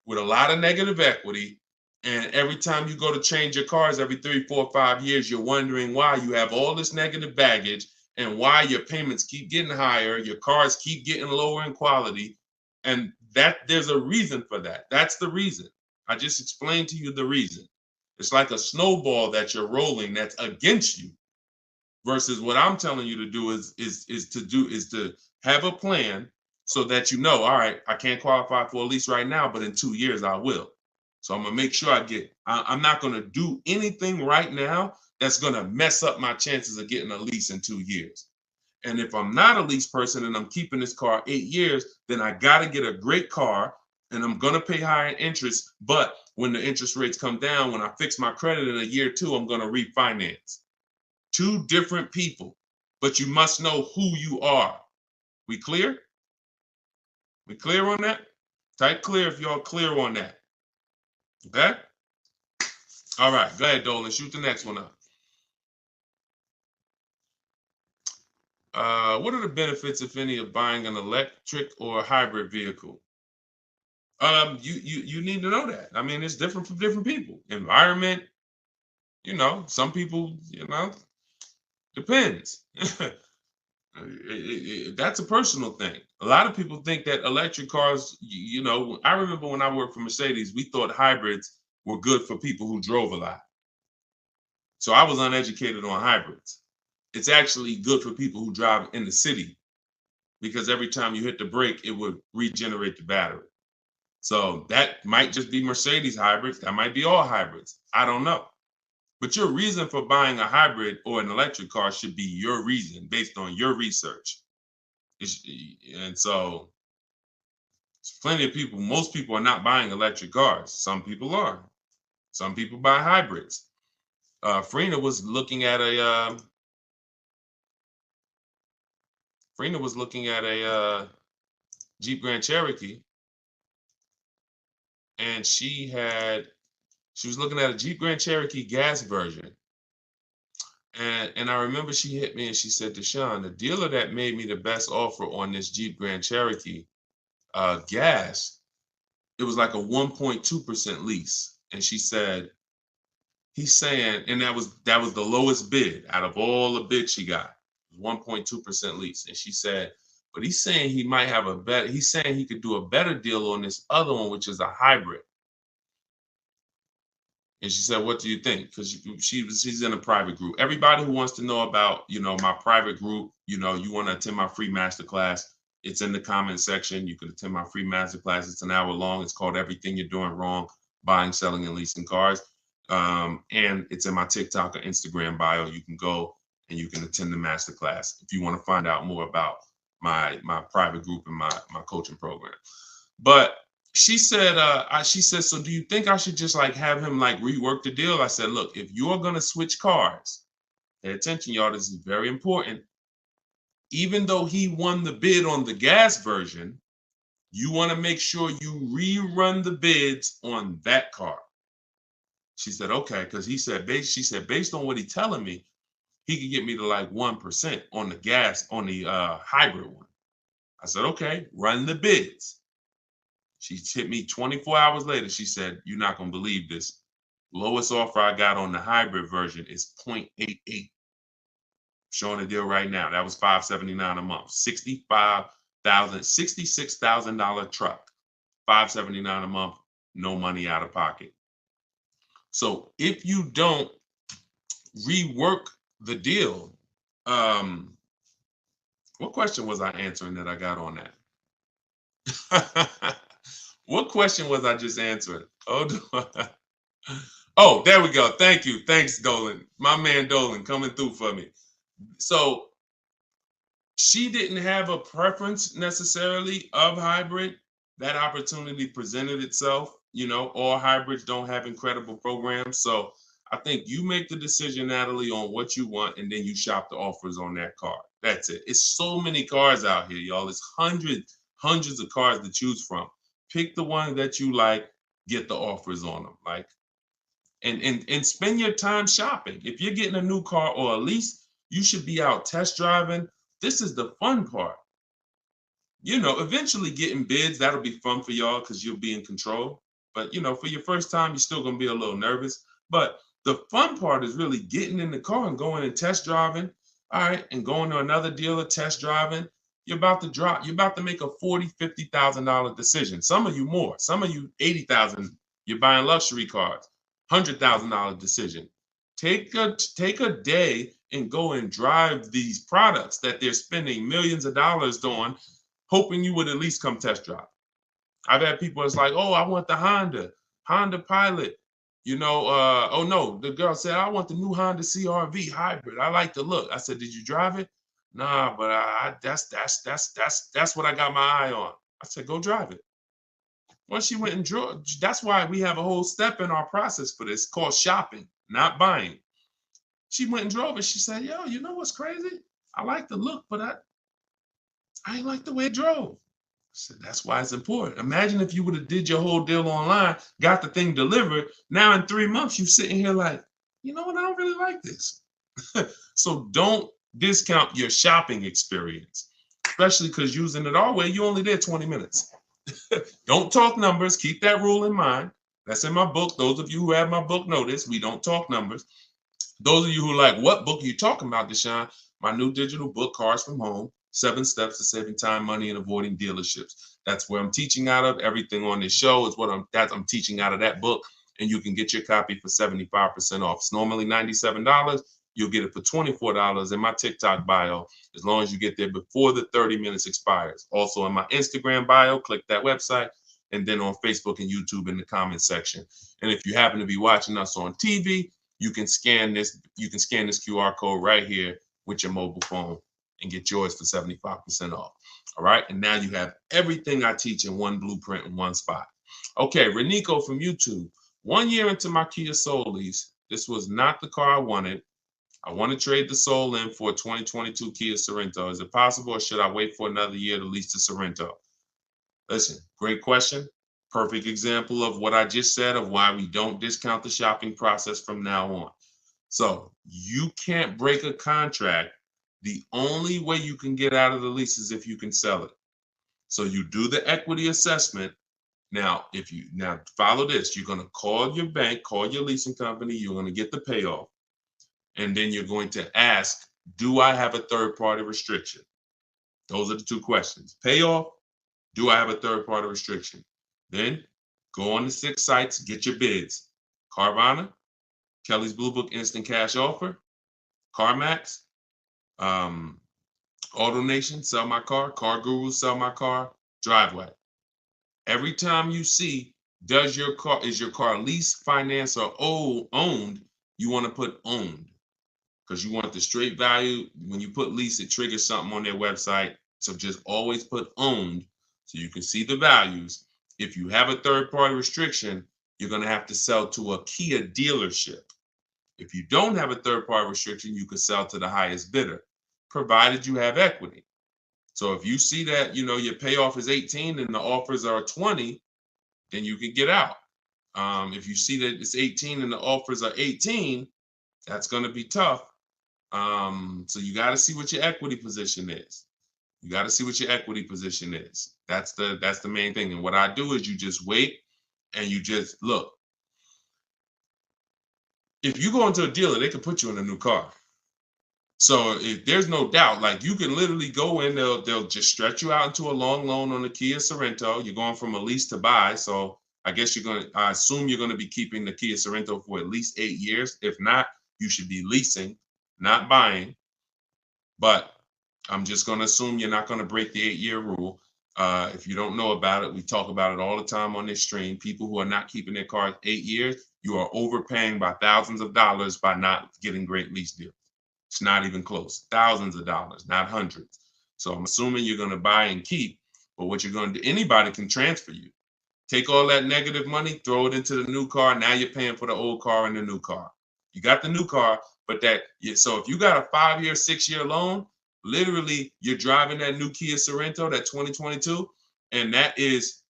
with a lot of negative equity. And every time you go to change your cars every 3, 4, 5 years, you're wondering why you have all this negative baggage and why your payments keep getting higher, your cars keep getting lower in quality. And that there's a reason for that. That's the reason. I just explained to you the reason. It's like a snowball that you're rolling that's against you, versus what I'm telling you to do is to have a plan so that you know, all right, I can't qualify for a lease right now, but in 2 years I will. So I'm gonna make sure I'm not gonna do anything right now that's gonna mess up my chances of getting a lease in 2 years. And if I'm not a lease person and I'm keeping this car 8 years, then I gotta get a great car and I'm gonna pay higher interest. But when the interest rates come down, when I fix my credit in a year or two, I'm gonna refinance. 2 different people, but you must know who you are. We clear? We clear on that? Type clear if y'all clear on that. Okay? All right, go ahead, Dolan. Shoot the next one up. What are the benefits, if any, of buying an electric or a hybrid vehicle? You need to know that. I mean, it's different for different people. Environment, some people, depends. That's a personal thing. A lot of people think that electric cars, I remember when I worked for Mercedes, we thought hybrids were good for people who drove a lot. So I was uneducated on hybrids. It's actually good for people who drive in the city, because every time you hit the brake, it would regenerate the battery. So that might just be Mercedes hybrids. That might be all hybrids. I don't know. But your reason for buying a hybrid or an electric car should be your reason based on your research. And so plenty of people, most people are not buying electric cars. Some people are. Some people buy hybrids. Frina was looking at a Jeep Grand Cherokee, and she was looking at a Jeep Grand Cherokee gas version. And I remember she hit me and she said, Deshone, the dealer that made me the best offer on this Jeep Grand Cherokee gas, it was like a 1.2% lease. And she said, he's saying, and that was the lowest bid out of all the bids she got. 1.2% lease. And she said, but he's saying he might have he's saying he could do a better deal on this other one, which is a hybrid. And she said, what do you think? Because she's in a private group. Everybody who wants to know about, my private group, you want to attend my free masterclass, it's in the comment section. You can attend my free masterclass. It's an hour long. It's called Everything You're Doing Wrong, Buying, Selling, and Leasing Cars. And it's in my TikTok or Instagram bio. You can go and you can attend the masterclass if you want to find out more about my private group and my coaching program. But she said, so do you think I should just like have him like rework the deal? I said, look, if you're going to switch cars, pay attention, y'all, this is very important. Even though he won the bid on the gas version, you want to make sure you rerun the bids on that car. She said, okay, because she said, based on what he's telling me, he could get me to like 1% on the hybrid one. I said, okay, run the bids. She hit me 24 hours later. She said, you're not going to believe this. Lowest offer I got on the hybrid version is 0.88. Showing the deal right now. That was $579 a month. $66,000 truck. $579 a month. No money out of pocket. So if you don't rework the deal, what question was I answering that I got on that? What question was I just answering? Oh, there we go. Thank you. Thanks, Dolan. My man Dolan coming through for me. So she didn't have a preference necessarily of hybrid. That opportunity presented itself. All hybrids don't have incredible programs. So I think you make the decision, Natalie, on what you want, and then you shop the offers on that car. That's it. It's so many cars out here, y'all. It's hundreds of cars to choose from. Pick the one that you like, get the offers on them. And spend your time shopping. If you're getting a new car or a lease, you should be out test driving. This is the fun part. Eventually getting bids, that'll be fun for y'all because you'll be in control. But, for your first time, you're still going to be a little nervous. But the fun part is really getting in the car and going and test driving. All right. And going to another dealer, test driving. You're about to make a $40,000, $50,000 decision. Some of you more, some of you $80,000. You're buying luxury cars, $100,000 decision. Take a day and go and drive these products that they're spending millions of dollars on, hoping you would at least come test drive. I've had people that's like, oh, I want the Honda Pilot. Oh no, the girl said, I want the new Honda CR-V hybrid. I like the look. I said, did you drive it? Nah, but that's what I got my eye on. I said, go drive it. Well, she went and drove. That's why we have a whole step in our process for this called shopping, not buying. She went and drove it. She said, yo, you know what's crazy? I like the look, but I ain't like the way it drove. I said, that's why it's important. Imagine if you would have did your whole deal online, got the thing delivered. Now in 3 months, you're sitting here like, you know what? I don't really like this. So don't discount your shopping experience, especially because using it our way, you only did 20 minutes. Don't talk numbers. Keep that rule in mind. That's in my book. Those of you who have my book know this. We don't talk numbers. Those of you who are like, what book are you talking about, Deshone? My new digital book, Cars from Home, 7 Steps to Saving Time, Money, and Avoiding Dealerships. That's where I'm teaching out of. Everything on this show is what I'm teaching out of that book. And you can get your copy for 75% off. It's normally $97. You'll get it for $24 in my TikTok bio, as long as you get there before the 30 minutes expires. Also in my Instagram bio, click that website, and then on Facebook and YouTube in the comment section. And if you happen to be watching us on TV, you can scan this QR code right here with your mobile phone and get yours for 75% off. All right. And now you have everything I teach in one blueprint in one spot. Okay, Renico from YouTube. 1 year into my Kia Soul lease, this was not the car I wanted. I want to trade the Soul in for a 2022 Kia Sorento. Is it possible, or should I wait for another year to lease the Sorento? Listen, great question. Perfect example of what I just said of why we don't discount the shopping process from now on. So you can't break a contract. The only way you can get out of the lease is if you can sell it. So you do the equity assessment. Now follow this. You're going to call your bank, call your leasing company. You're going to get the payoff. And then you're going to ask do I have a third-party restriction? Those are the two questions. Payoff, do I have a third-party restriction? Then go on the 6 sites, get your bids. Carvana, Kelly's Blue Book Instant Cash Offer, CarMax, AutoNation, Sell My Car, Car Guru, Sell My Car, Driveway. Every time you see, is your car leased, financed, or owned, you want to put owned, because you want the straight value. When you put lease, it triggers something on their website. So just always put owned so you can see the values. If you have a third-party restriction, you're going to have to sell to a Kia dealership. If you don't have a third-party restriction, you can sell to the highest bidder, provided you have equity. So if you see that, your payoff is 18 and the offers are 20, then you can get out. If you see that it's 18 and the offers are 18, that's going to be tough. So you got to see what your equity position is. That's the main thing. And what I do is you just wait and you just look. If you go into a dealer, they can put you in a new car. So if there's no doubt, like you can literally go in, they'll just stretch you out into a long loan on the Kia Sorento. You're going from a lease to buy. So I assume you're going to be keeping the Kia Sorento for at least 8 years. If not, you should be leasing, not buying. But I'm just going to assume you're not going to break the 8-year rule. If you don't know about it, we talk about it all the time on this stream. People who are not keeping their cars 8 years, you are overpaying by thousands of dollars by not getting great lease deals. It's not even close. Thousands of dollars, not hundreds. So I'm assuming you're going to buy and keep, but what you're going to do, anybody can transfer you. Take all that negative money, throw it into the new car. Now you're paying for the old car and the new car. You got the new car, but so if you got a 5-year, 6-year loan, literally you're driving that new Kia Sorento, that 2022, and that is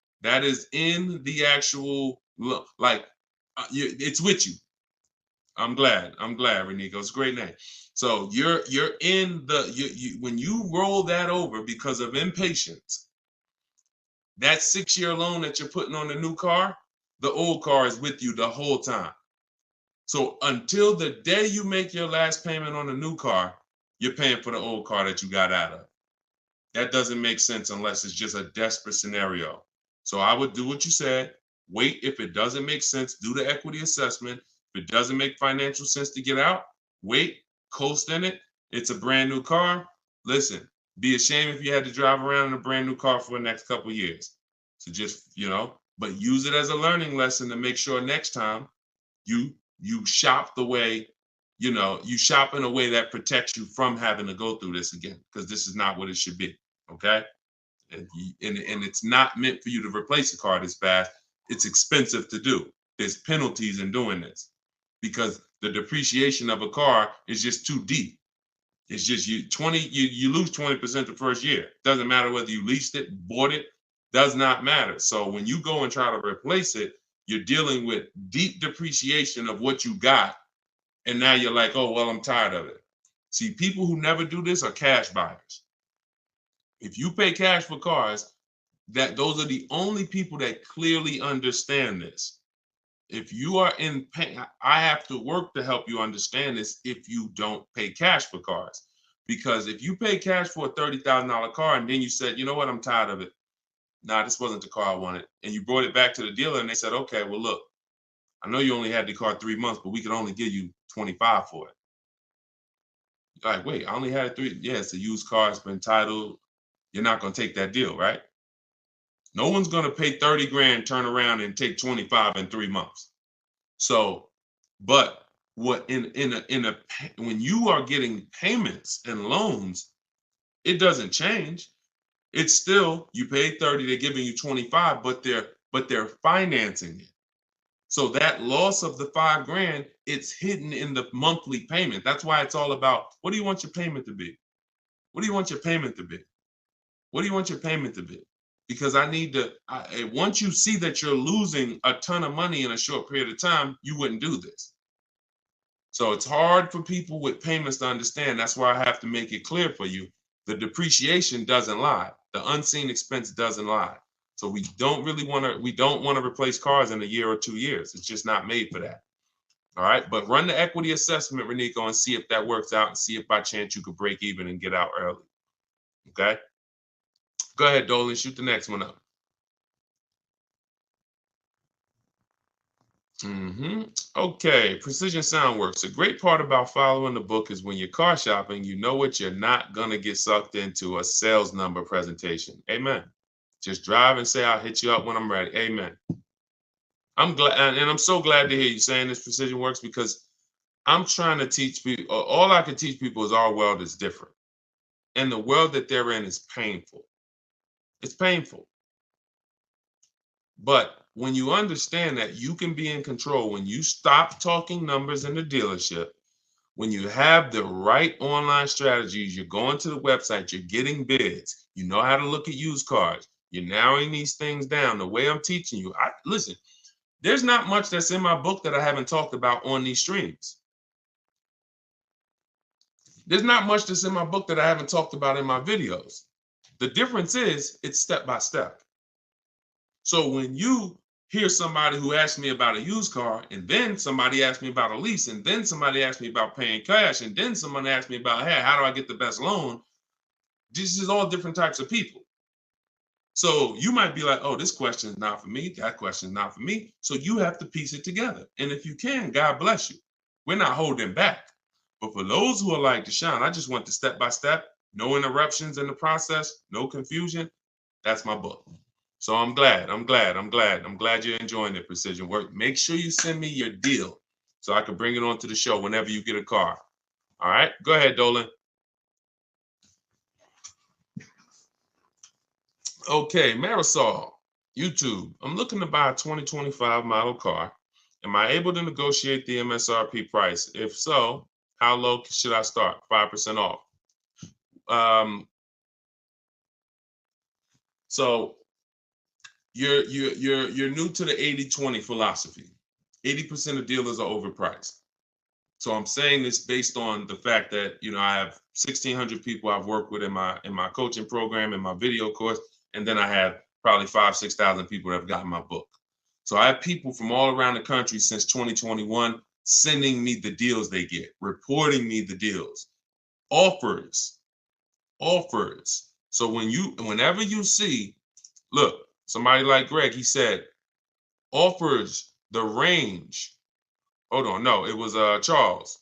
in the actual, it's with you. I'm glad, Renico. It's a great name. So you're in when you roll that over because of impatience, that 6-year loan that you're putting on the new car, the old car is with you the whole time. So until the day you make your last payment on the new car, you're paying for the old car that you got out of. That doesn't make sense unless it's just a desperate scenario. So I would do what you said. Wait. If it doesn't make sense, do the equity assessment. If it doesn't make financial sense to get out, wait, coast in it. It's a brand new car. Listen, be ashamed if you had to drive around in a brand new car for the next couple of years. So just, but use it as a learning lesson to make sure next time you shop the way, you shop in a way that protects you from having to go through this again, because this is not what it should be. Okay. And it's not meant for you to replace a car this fast. It's expensive to do. There's penalties in doing this because the depreciation of a car is just too deep. It's just you lose 20% the first year. Doesn't matter whether you leased it, bought it, does not matter. So when you go and try to replace it, you're dealing with deep depreciation of what you got. And now you're like, oh, well, I'm tired of it. See, people who never do this are cash buyers. If you pay cash for cars, those are the only people that clearly understand this. If you are in pain, I have to work to help you understand this if you don't pay cash for cars. Because if you pay cash for a $30,000 car and then you said, you know what, I'm tired of it. Nah, this wasn't the car I wanted. And you brought it back to the dealer and they said, okay, well, look, I know you only had the car 3 months, but we can only give you 25 for it. You're like, wait, I only had 3. Yeah, it's a used car. It's been titled. You're not going to take that deal, right? No one's going to pay 30 grand, turn around and take 25 in 3 months. So, but what when you are getting payments and loans, it doesn't change. It's still, you paid 30, they're giving you 25, but they're financing it. So that loss of the 5 grand, it's hidden in the monthly payment. That's why it's all about, what do you want your payment to be? What do you want your payment to be? What do you want your payment to be? Because once you see that you're losing a ton of money in a short period of time, you wouldn't do this. So it's hard for people with payments to understand. That's why I have to make it clear for you. The depreciation doesn't lie. The unseen expense doesn't lie. So we don't want to replace cars in a year or 2 years. It's just not made for that. All right, but run the equity assessment, Renico, and see if that works out and see if by chance you could break even and get out early. Okay? Go ahead, Dolan, shoot the next one up. Okay, Precision Soundworks. A great part about following the book is when you're car shopping, you know what you're not going to get sucked into a sales number presentation. Amen. Just drive and say, I'll hit you up when I'm ready. Amen. I'm glad, and I'm so glad to hear you saying this, Precision Works, because I'm trying to teach people, all I can teach people is our world is different. And the world that they're in is painful. It's painful. But when you understand that you can be in control, when you stop talking numbers in the dealership, when you have the right online strategies, you're going to the website, you're getting bids, you know how to look at used cars, you're narrowing these things down the way I'm teaching you. Listen, there's not much that's in my book that I haven't talked about on these streams. There's not much that's in my book that I haven't talked about in my videos. The difference is it's step by step. So when you hear somebody who asks me about a used car, and then somebody asks me about a lease, and then somebody asks me about paying cash, and then someone asks me about, hey, how do I get the best loan? This is all different types of people. So you might be like, oh, this question is not for me. That question is not for me. So you have to piece it together. And if you can, God bless you. We're not holding back. But for those who are like, Deshone, I just want the step by step, no interruptions in the process, no confusion. That's my book. So I'm glad you're enjoying the Precision Work. Make sure you send me your deal so I can bring it onto the show whenever you get a car. All right, go ahead, Dolan. Okay, Marisol, YouTube. I'm looking to buy a 2025 model car. Am I able to negotiate the MSRP price? If so, how low should I start? 5% off. So you're new to the 80-20 philosophy. 80% of dealers are overpriced. So I'm saying this based on the fact that, you know, I have 1,600 people I've worked with in my coaching program, in my video course, and then I have probably 5,000-6,000 people that have gotten my book. So I have people from all around the country since 2021 sending me the deals they get, reporting me the deals, offers. So whenever you see, look, somebody like Greg, he said, offers the range. Hold on, no, it was Charles.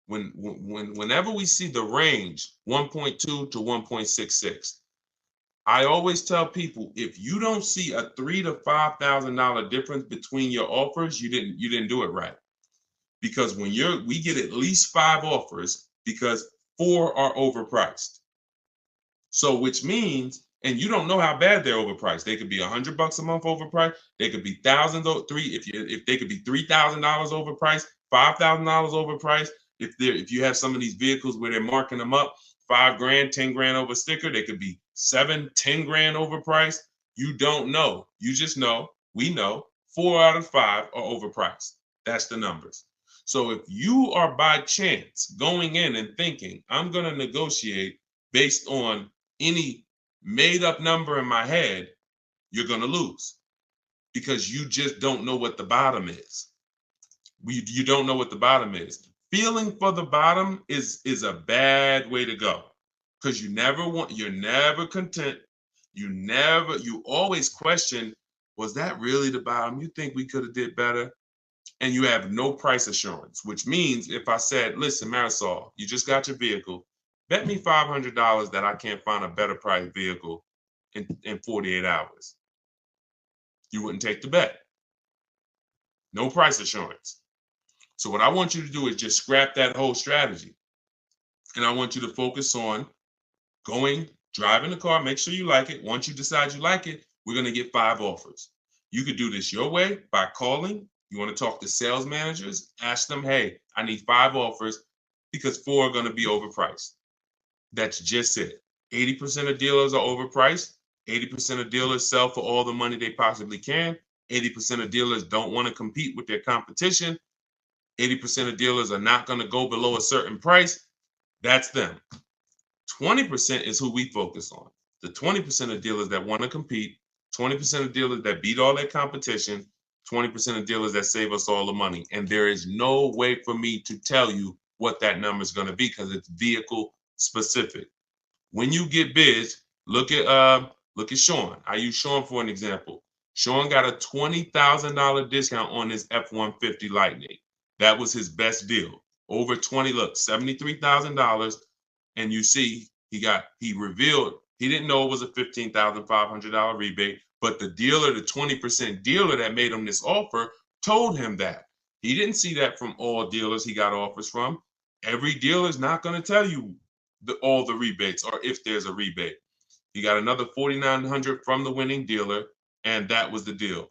Whenever we see the range 1.2 to 1.66, I always tell people, if you don't see a $3,000 to $5,000 difference between your offers, you didn't do it right. Because we get at least 5 offers because 4 are overpriced. So which means, and you don't know how bad they're overpriced. They could be $100 a month overpriced. They could be thousands, if they could be $3,000 overpriced, $5,000 overpriced. If you have some of these vehicles where they're marking them up, $5 grand, 10 grand over sticker, they could be 7, 10 grand overpriced. You don't know. You just know, we know 4 out of 5 are overpriced. That's the numbers. So if you are by chance going in and thinking, I'm going to negotiate based on any made up number in my head, you're going to lose because you just don't know what the bottom is. You don't know what the bottom is. Feeling for the bottom is a bad way to go because you're never content. You always question, was that really the bottom? You think we could have did better? And you have no price assurance, which means if I said, listen, Marisol, you just got your vehicle, bet me $500 that I can't find a better price vehicle in 48 hours. You wouldn't take the bet. No price assurance. So what I want you to do is just scrap that whole strategy. And I want you to focus on driving the car, make sure you like it. Once you decide you like it, we're going to get 5 offers. You could do this your way by calling. You want to talk to sales managers, ask them, hey, I need 5 offers because 4 are going to be overpriced. That's just it. 80% of dealers are overpriced. 80% of dealers sell for all the money they possibly can. 80% of dealers don't want to compete with their competition. 80% of dealers are not going to go below a certain price. That's them. 20% is who we focus on. The 20% of dealers that want to compete, 20% of dealers that beat all their competition, 20% of dealers that save us all the money. And there is no way for me to tell you what that number is going to be because it's vehicle specific. When you get bids, look at Sean. I use Sean for an example. Sean got a $20,000 discount on his F-150 Lightning. That was his best deal. Over 20, look, $73,000. And you see, he revealed, he didn't know it was a $15,500 rebate, but the dealer, the 20% dealer that made him this offer, told him that. He didn't see that from all dealers he got offers from. Every dealer is not going to tell you all the rebates or if there's a rebate. He got another $4,900 from the winning dealer, and that was the deal.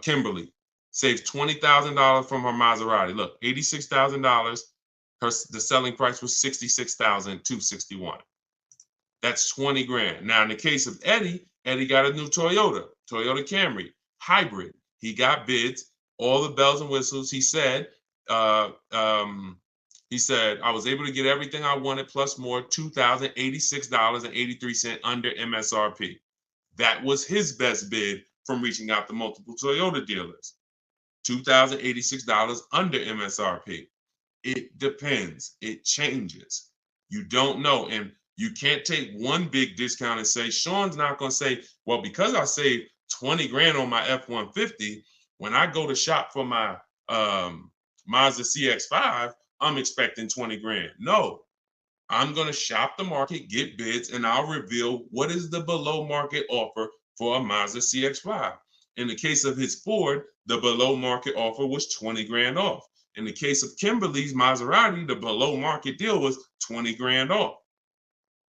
Kimberly saves $20,000 from her Maserati. Look, $86,000. The selling price was $66,261. That's 20 grand. Now, in the case of Eddie got a new Toyota Camry hybrid. He got bids, all the bells and whistles. He said, I was able to get everything I wanted plus more, $2,086.83 under MSRP. That was his best bid from reaching out to multiple Toyota dealers. $2,086 under MSRP. It depends. It changes. You don't know. And you can't take one big discount and say, Sean's not going to say, well, because I saved 20 grand on my F-150, when I go to shop for my Mazda CX-5, I'm expecting 20 grand. No, I'm going to shop the market, get bids, and I'll reveal what is the below market offer for a Mazda CX-5. In the case of his Ford, the below market offer was 20 grand off. In the case of Kimberly's Maserati, the below market deal was 20 grand off.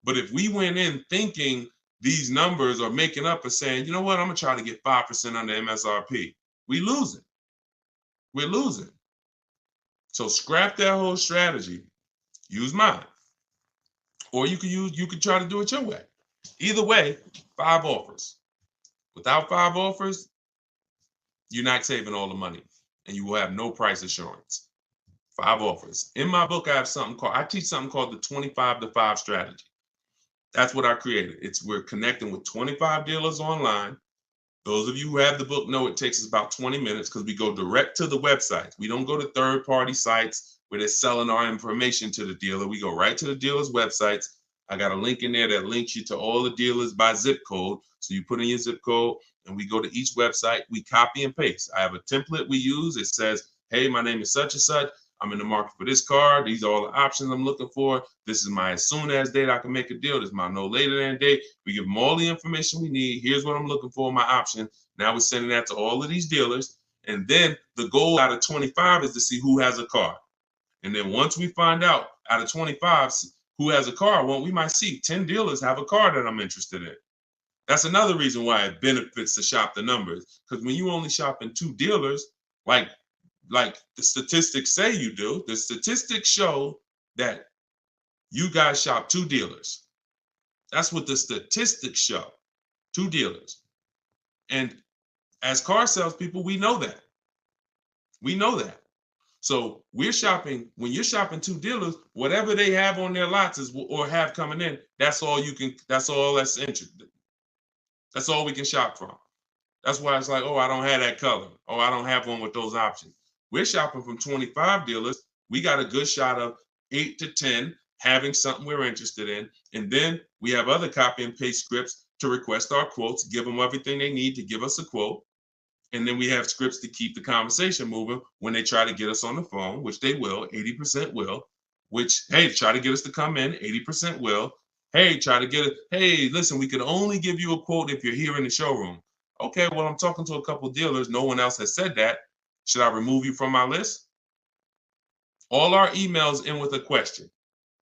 But if we went in thinking these numbers are making up and saying, you know what, I'm going to try to get 5% under MSRP, we're losing. So scrap that whole strategy. Use mine. Or you could try to do it your way. Either way, 5 offers. Without 5 offers, you're not saving all the money and you will have no price assurance. 5 offers. In my book, I teach something called the 25 to 5 strategy. That's what I created. We're connecting with 25 dealers online. Those of you who have the book know it takes us about 20 minutes because we go direct to the websites. We don't go to third-party sites where they're selling our information to the dealer. We go right to the dealer's websites. I got a link in there that links you to all the dealers by zip code. So you put in your zip code and we go to each website. We copy and paste. I have a template we use. It says, hey, my name is such and such. I'm in the market for this car. These are all the options I'm looking for. This is my as soon as date I can make a deal. This is my no later than date. We give them all the information we need. Here's what I'm looking for, my option. Now we're sending that to all of these dealers. And then the goal out of 25 is to see who has a car. And then once we find out of 25 who has a car, well, we might see 10 dealers have a car that I'm interested in. That's another reason why it benefits to shop the numbers. Because when you only shop in 2 dealers, like the statistics say you do, the statistics show that you guys shop 2 dealers. That's what the statistics show, 2 dealers. And as car salespeople, we know that. We know that. So when you're shopping 2 dealers, whatever they have on their lots or have coming in, that's all that's interesting. That's all we can shop from. That's why it's like, oh, I don't have that color. Oh, I don't have one with those options. We're shopping from 25 dealers. We got a good shot of 8 to 10 having something we're interested in. And then we have other copy and paste scripts to request our quotes, give them everything they need to give us a quote. And then we have scripts to keep the conversation moving when they try to get us on the phone, which they will, 80% will, which, hey, try to get us to come in, 80% will. Hey, hey, listen, we could only give you a quote if you're here in the showroom. Okay, well, I'm talking to a couple of dealers. No one else has said that. Should I remove you from my list? All our emails end with a question.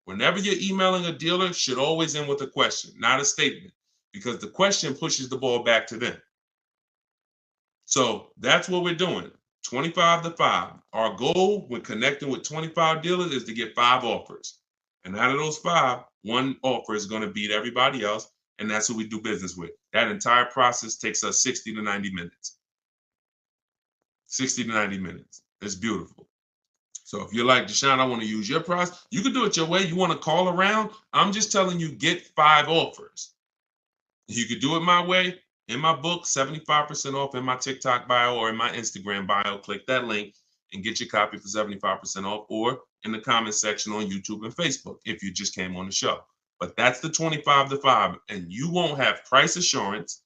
Whenever you're emailing a dealer, should always end with a question, not a statement, because the question pushes the ball back to them. So that's what we're doing, 25 to 5. Our goal when connecting with 25 dealers is to get 5 offers. And out of those 5, 1 offer is going to beat everybody else, and that's who we do business with. That entire process takes us 60 to 90 minutes. 60 to 90 minutes. It's beautiful. So if you're like, Deshone, I want to use your process, you can do it your way. You want to call around? I'm just telling you, get 5 offers. You could do it my way. In my book, 75% off in my TikTok bio or in my Instagram bio. Click that link and get your copy for 75% off, or in the comment section on YouTube and Facebook if you just came on the show. But that's the 25 to 5, and you won't have price assurance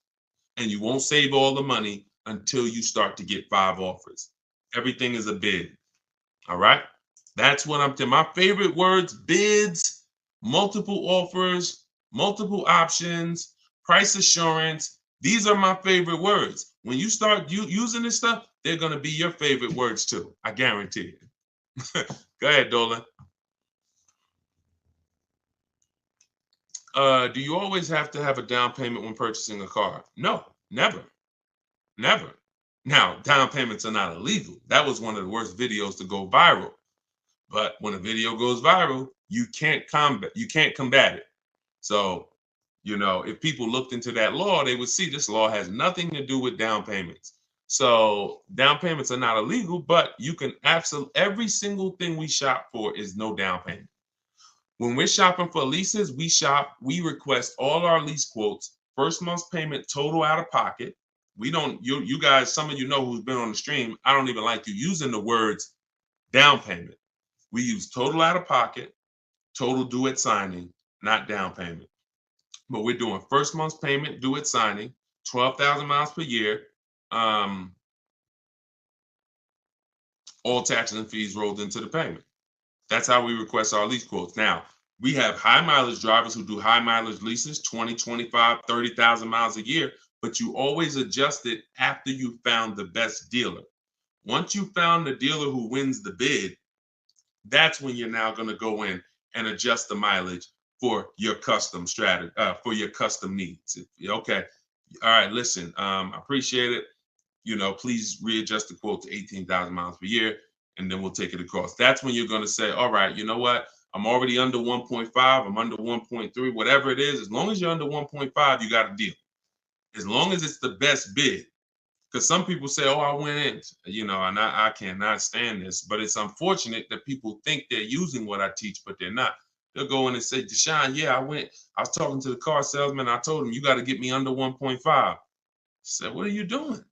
and you won't save all the money until you start to get 5 offers. Everything is a bid. All right. That's what I'm telling. My favorite words: bids, multiple offers, multiple options, price assurance. These are my favorite words. When you start using this stuff, they're going to be your favorite words too. I guarantee you. Go ahead, Dolan. Do you always have to have a down payment when purchasing a car? No, never. Never. Now, down payments are not illegal. That was one of the worst videos to go viral. But when a video goes viral, you can't combat it. So, if people looked into that law, they would see this law has nothing to do with down payments. So down payments are not illegal, but you can every single thing we shop for is no down payment. When we're shopping for leases, we request all our lease quotes, first month's payment total out of pocket. We don't, you guys, some of you know who's been on the stream, I don't even like you using the words down payment. We use total out of pocket, total due at signing, not down payment. But we're doing first month's payment due at signing, 12,000 miles per year, all taxes and fees rolled into the payment. That's how we request our lease quotes. Now, we have high mileage drivers who do high mileage leases, 20, 25, 30,000 miles a year, but you always adjust it after you found the best dealer. Once you found the dealer who wins the bid, that's when you're now going to go in and adjust the mileage for your custom strategy, for your custom needs. Okay. All right. Listen, I appreciate it. Please readjust the quote to 18,000 miles per year, and then we'll take it across. That's when you're going to say, all right, you know what? I'm already under 1.5. I'm under 1.3, whatever it is. As long as you're under 1.5, you got a deal. As long as it's the best bid. Because some people say, oh, I went in, and I cannot stand this. But it's unfortunate that people think they're using what I teach, but they're not. They'll go in and say, Deshone, yeah, I was talking to the car salesman. I told him, you got to get me under 1.5. I said, what are you doing?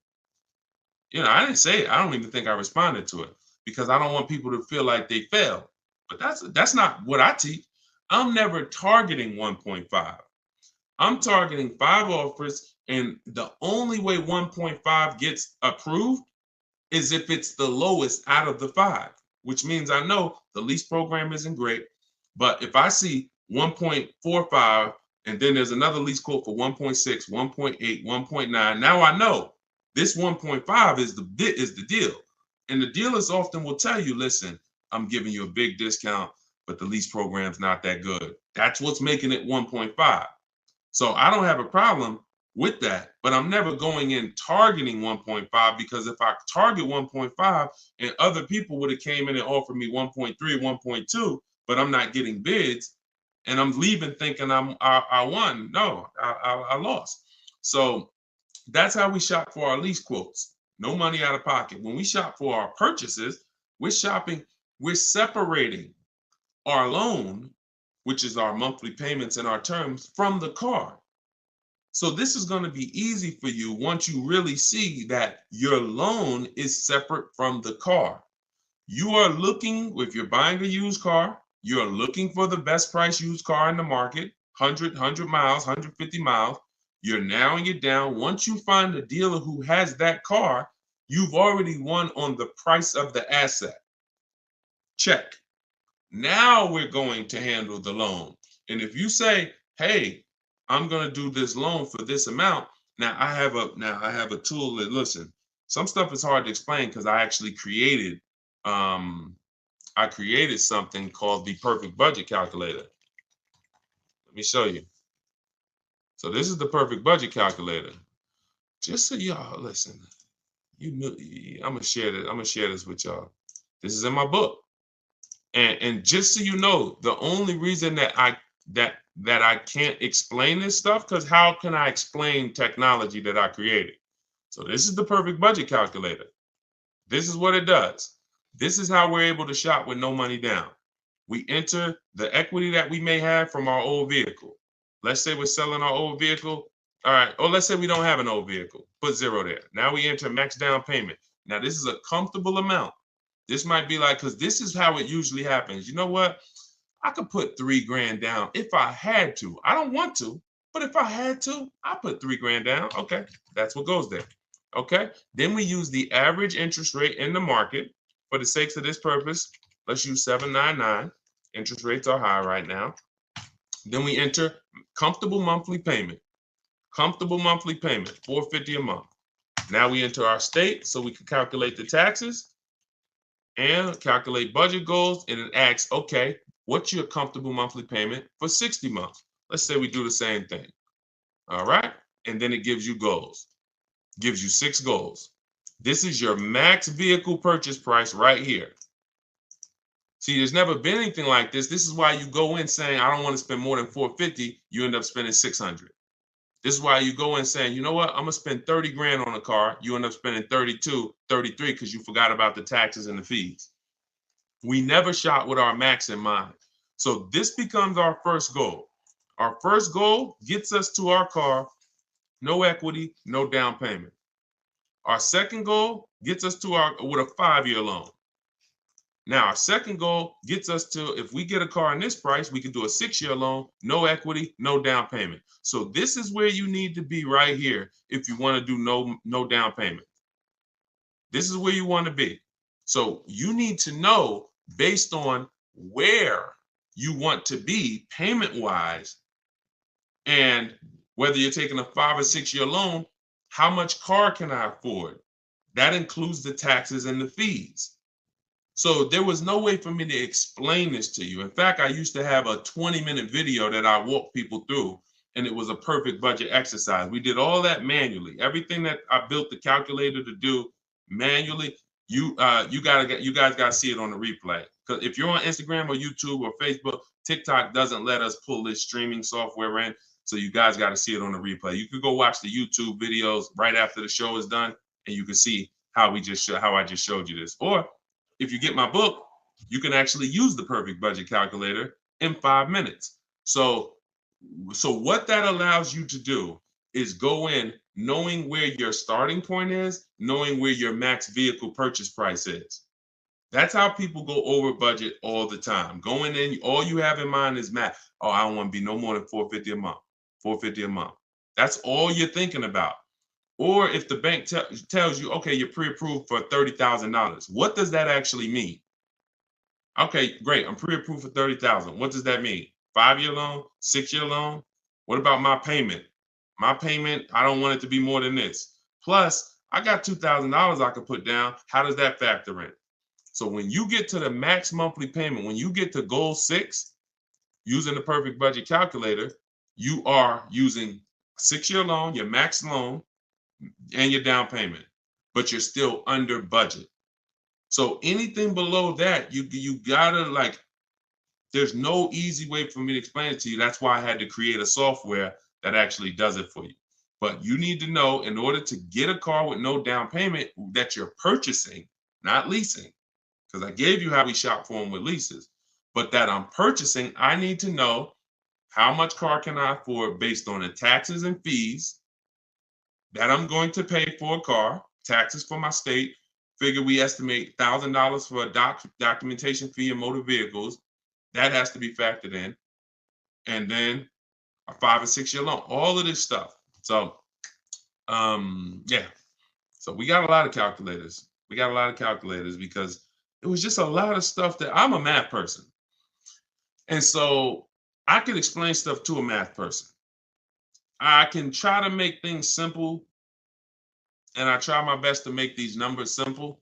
I didn't say it. I don't even think I responded to it because I don't want people to feel like they failed. But that's not what I teach. I'm never targeting 1.5. I'm targeting 5 offers, and the only way 1.5 gets approved is if it's the lowest out of the 5, which means I know the lease program isn't great. But if I see 1.45 and then there's another lease quote for 1.6, 1.8, 1.9, now I know this 1.5 is the deal. And the dealers often will tell you, listen, I'm giving you a big discount, but the lease program's not that good. That's what's making it 1.5. So I don't have a problem with that, but I'm never going in targeting 1.5, because if I target 1.5 and other people would have came in and offered me 1.3, 1.2, but I'm not getting bids and I'm leaving thinking I won. No, I lost. So that's how we shop for our lease quotes. No money out of pocket. When we shop for our purchases, we're separating our loan, which is our monthly payments and our terms, from the car. So this is going to be easy for you once you really see that your loan is separate from the car. You are looking, if you're buying a used car, you're looking for the best price used car in the market, 100 miles, 150 miles. You're narrowing it down. Once you find a dealer who has that car, you've already won on the price of the asset. Check. Now we're going to handle the loan. And if you say, hey, I'm going to do this loan for this amount. Now I have a tool that, listen, some stuff is hard to explain because I actually created something called the perfect budget calculator. Let me show you. So this is the perfect budget calculator. Just so y'all listen, I'm gonna share this with y'all. This is in my book. And just so you know, the only reason that I can't explain this stuff, because how can I explain technology that I created? So this is the perfect budget calculator. This is what it does. This is how we're able to shop with no money down. We enter the equity that we may have from our old vehicle. Let's say we're selling our old vehicle All right. Or let's say we don't have an old vehicle. Put 0 there. Now we enter max down payment. Now this is a comfortable amount. This might be like, because this is how it usually happens. You know what? I could put $3,000 down if I had to. I don't want to, but if I had to, I put $3,000 down. Okay, that's what goes there. Okay. Then we use the average interest rate in the market. For the sakes of this purpose, let's use 7.99. Interest rates are high right now. Then we enter comfortable monthly payment. Comfortable monthly payment, $450 a month. Now we enter our state so we can calculate the taxes and calculate budget goals. And it asks, okay, what's your comfortable monthly payment for 60 months? Let's say we do the same thing. All right. And then it gives you goals, gives you 6 goals. This is your max vehicle purchase price right here. See, there's never been anything like this. This is why you go in saying, I don't want to spend more than $450. You end up spending $600. This is why you go in saying, you know what, I'm gonna spend $30,000 on a car. You end up spending 32, 33 because you forgot about the taxes and the fees. We never shop with our max in mind. So this becomes our first goal. Our first goal gets us to our car, no equity, no down payment. Our second goal gets us to with a 5-year loan. Now, our second goal gets us to, if we get a car in this price, we can do a 6-year loan, no equity, no down payment. So this is where you need to be right here if you want to do no down payment. This is where you want to be. So you need to know, based on where you want to be payment-wise, and whether you're taking a 5 or 6-year loan, how much car can I afford? That includes the taxes and the fees. So there was no way for me to explain this to you. In fact, I used to have a 20-minute video that I walked people through, and it was a perfect budget exercise. We did all that manually. Everything that I built the calculator to do manually, you guys got to see it on the replay. Because if you're on Instagram or YouTube or Facebook, TikTok doesn't let us pull this streaming software in. So you guys got to see it on the replay. You could go watch the YouTube videos right after the show is done, and you can see how I just showed you this. Or if you get my book, you can actually use the perfect budget calculator in 5 minutes. So what that allows you to do is go in knowing where your starting point is, knowing where your max vehicle purchase price is. That's how people go over budget all the time. Going in, all you have in mind is math. Oh, I don't want to be no more than $450 a month. $450 a month. That's all you're thinking about. Or if the bank tells you, okay, you're pre-approved for $30,000. What does that actually mean? Okay, great. I'm pre-approved for $30,000. What does that mean? 5-year loan, 6-year loan? What about my payment? My payment, I don't want it to be more than this. Plus, I got $2,000 I could put down. How does that factor in? So when you get to the max monthly payment, when you get to goal 6, using the perfect budget calculator, you are using a 6-year loan, your max loan, and your down payment, but you're still under budget. So anything below that, you gotta there's no easy way for me to explain it to you. That's why I had to create a software that actually does it for you. But you need to know, in order to get a car with no down payment that you're purchasing, not leasing, because I gave you how we shop for them with leases, but that I'm purchasing, I need to know how much car can I afford based on the taxes and fees that I'm going to pay for a car, taxes for my state. Figure we estimate $1,000 for a documentation fee in motor vehicles. That has to be factored in. And then a 5 or 6-year loan, all of this stuff. So, yeah. So we got a lot of calculators. Because it was just a lot of stuff that I'm a math person. And so I can explain stuff to a math person. I can try to make things simple, and I try my best to make these numbers simple.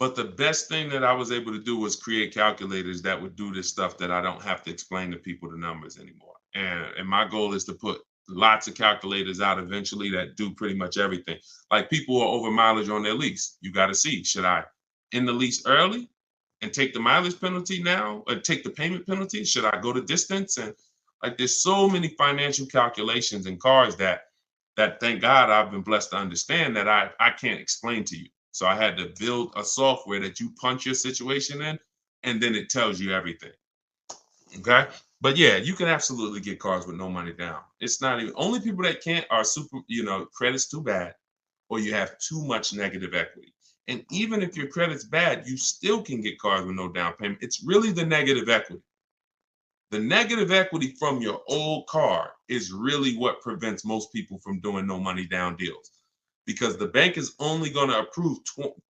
But the best thing that I was able to do was create calculators that would do this stuff that I don't have to explain to people the numbers anymore. And my goal is to put lots of calculators out eventually that do pretty much everything. Like people who are over mileage on their lease, you got to see, should I end the lease early and take the mileage penalty now, or take the payment penalty? Should I go to distance? And there's so many financial calculations in cars that thank God I've been blessed to understand that I can't explain to you. So I had to build a software that you punch your situation in, and then it tells you everything. Okay. But yeah, you can absolutely get cars with no money down. It's not even, only people that can't are super, credit's too bad, or you have too much negative equity. And even if your credit's bad, you still can get cars with no down payment. It's really the negative equity. The negative equity from your old car is really what prevents most people from doing no money down deals, because the bank is only going to approve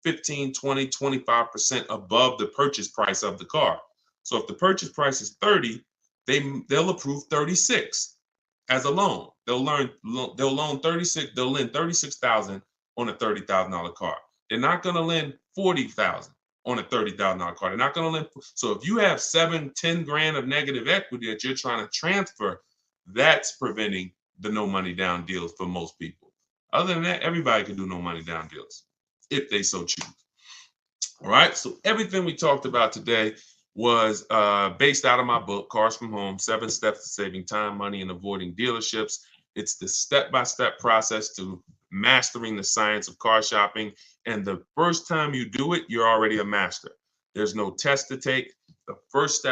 15, 20, 25% above the purchase price of the car. So if the purchase price is 30, they'll approve 36 as a loan. They'll loan 36, they'll lend 36,000 on a $30,000 car. They're not going to lend 40,000 on a $30,000 car. They're not going to lend. So if you have 10 grand of negative equity that you're trying to transfer, that's preventing the no money down deals for most people. Other than that, everybody can do no money down deals if they so choose. All right. So everything we talked about today was based out of my book, Cars from Home, 7 Steps to Saving Time, Money, and Avoiding Dealerships. It's the step-by-step process to mastering the science of car shopping. And the first time you do it, you're already a master. There's no test to take. The first step